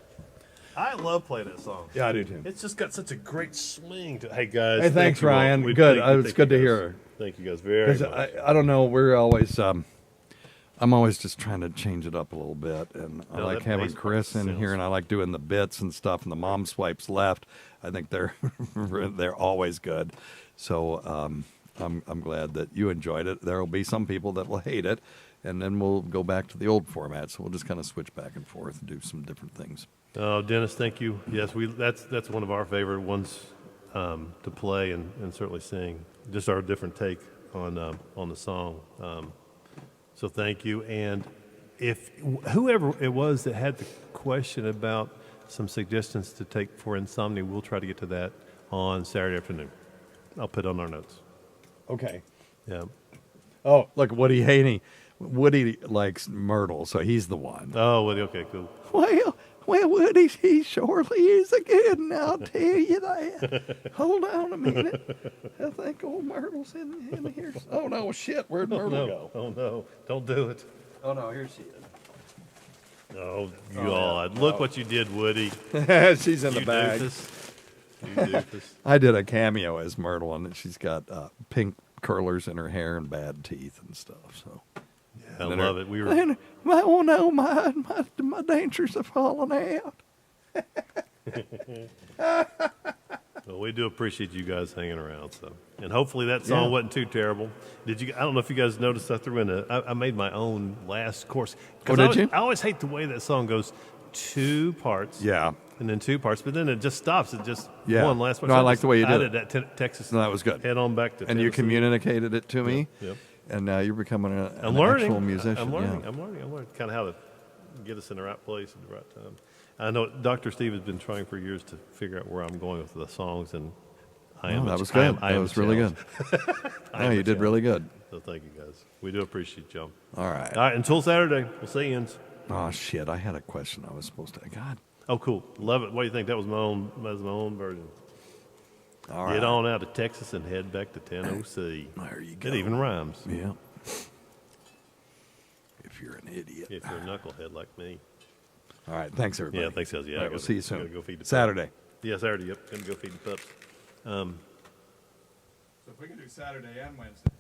I love playing that song. Yeah, I do too. It's just got such a great swing to. Hey guys. Hey, thanks, thank you all. Ryan. We Good. thank- It's thank good you to guys. hear. Thank you guys very 'Cause much. I don't know. We're always. I'm always just trying to change it up a little bit, and I No, like that having bass part Chris in sounds- here, and I like doing the bits and stuff. And the mom swipes left. I think they're they're always good. So I'm glad that you enjoyed it. There will be some people that will hate it, and then we'll go back to the old format. So we'll just kind of switch back and forth and do some different things. Oh, Dennis, thank you. Yes, that's one of our favorite ones to play and certainly sing. Just our different take on the song. So thank you. And if whoever it was that had the question about some suggestions to take for Insomnia, we'll try to get to that on Saturday afternoon. I'll put it on our notes. Okay. Yeah. Oh, look, Woody Haney. Woody likes Myrtle, so he's the one. Oh, Woody. Okay, cool. Well, Woody, he surely is a good one, I'll tell you that. Hold on a minute. I think old Myrtle's in here. Oh, no, shit. Where'd Myrtle go? Oh, no. Don't do it. Oh, no, here she is. Oh, God. Look what you did, Woody. She's in the You bag. doofus. You doofus. I did a cameo as Myrtle, and she's got pink curlers in her hair and bad teeth and stuff. So I And then love her- it. We were. And, oh no, my dentures have fallen out. Well, we do appreciate you guys hanging around. So, and hopefully that song Yeah. wasn't too terrible. Did you? I don't know if you guys noticed I threw in I made my own last chorus. Oh, did you? I always hate the way that song goes. 2 parts. Yeah. And then 2 parts, but then it just stops. It just Yeah. one last part. No, So I like the way you did added it. that Texas. No, that was good. Head on back to And you Tennessee. communicated it to me. Yep. And now you're becoming an I'm learning. actual musician. I'm learning. Yeah. I'm learning kind of how to get us in the right place at the right time. I know Dr. Steve has been trying for years to figure out where I'm going with the songs, and I am. Oh, a that was ch- good. I am That a was really good. challenge. I No, am a you did really good. So thank you guys. We do appreciate y'all. All right. All right. Until Saturday, we'll see you. Oh shit! I had a question I was supposed to. God. Oh, cool. Love it. What do you think? That was my own version. All right. Get on out of Texas and head back to Tennessee. There you go. It even rhymes. Yeah. If you're an idiot. If you're a knucklehead like me. All right. Thanks, everybody. Yeah, thanks, guys. Yeah, All I right, we'll gotta- see you soon. gotta go feed the pups. Saturday. Yeah, Saturday. Yep, gonna go feed the pups. So if we can do Saturday and Wednesday.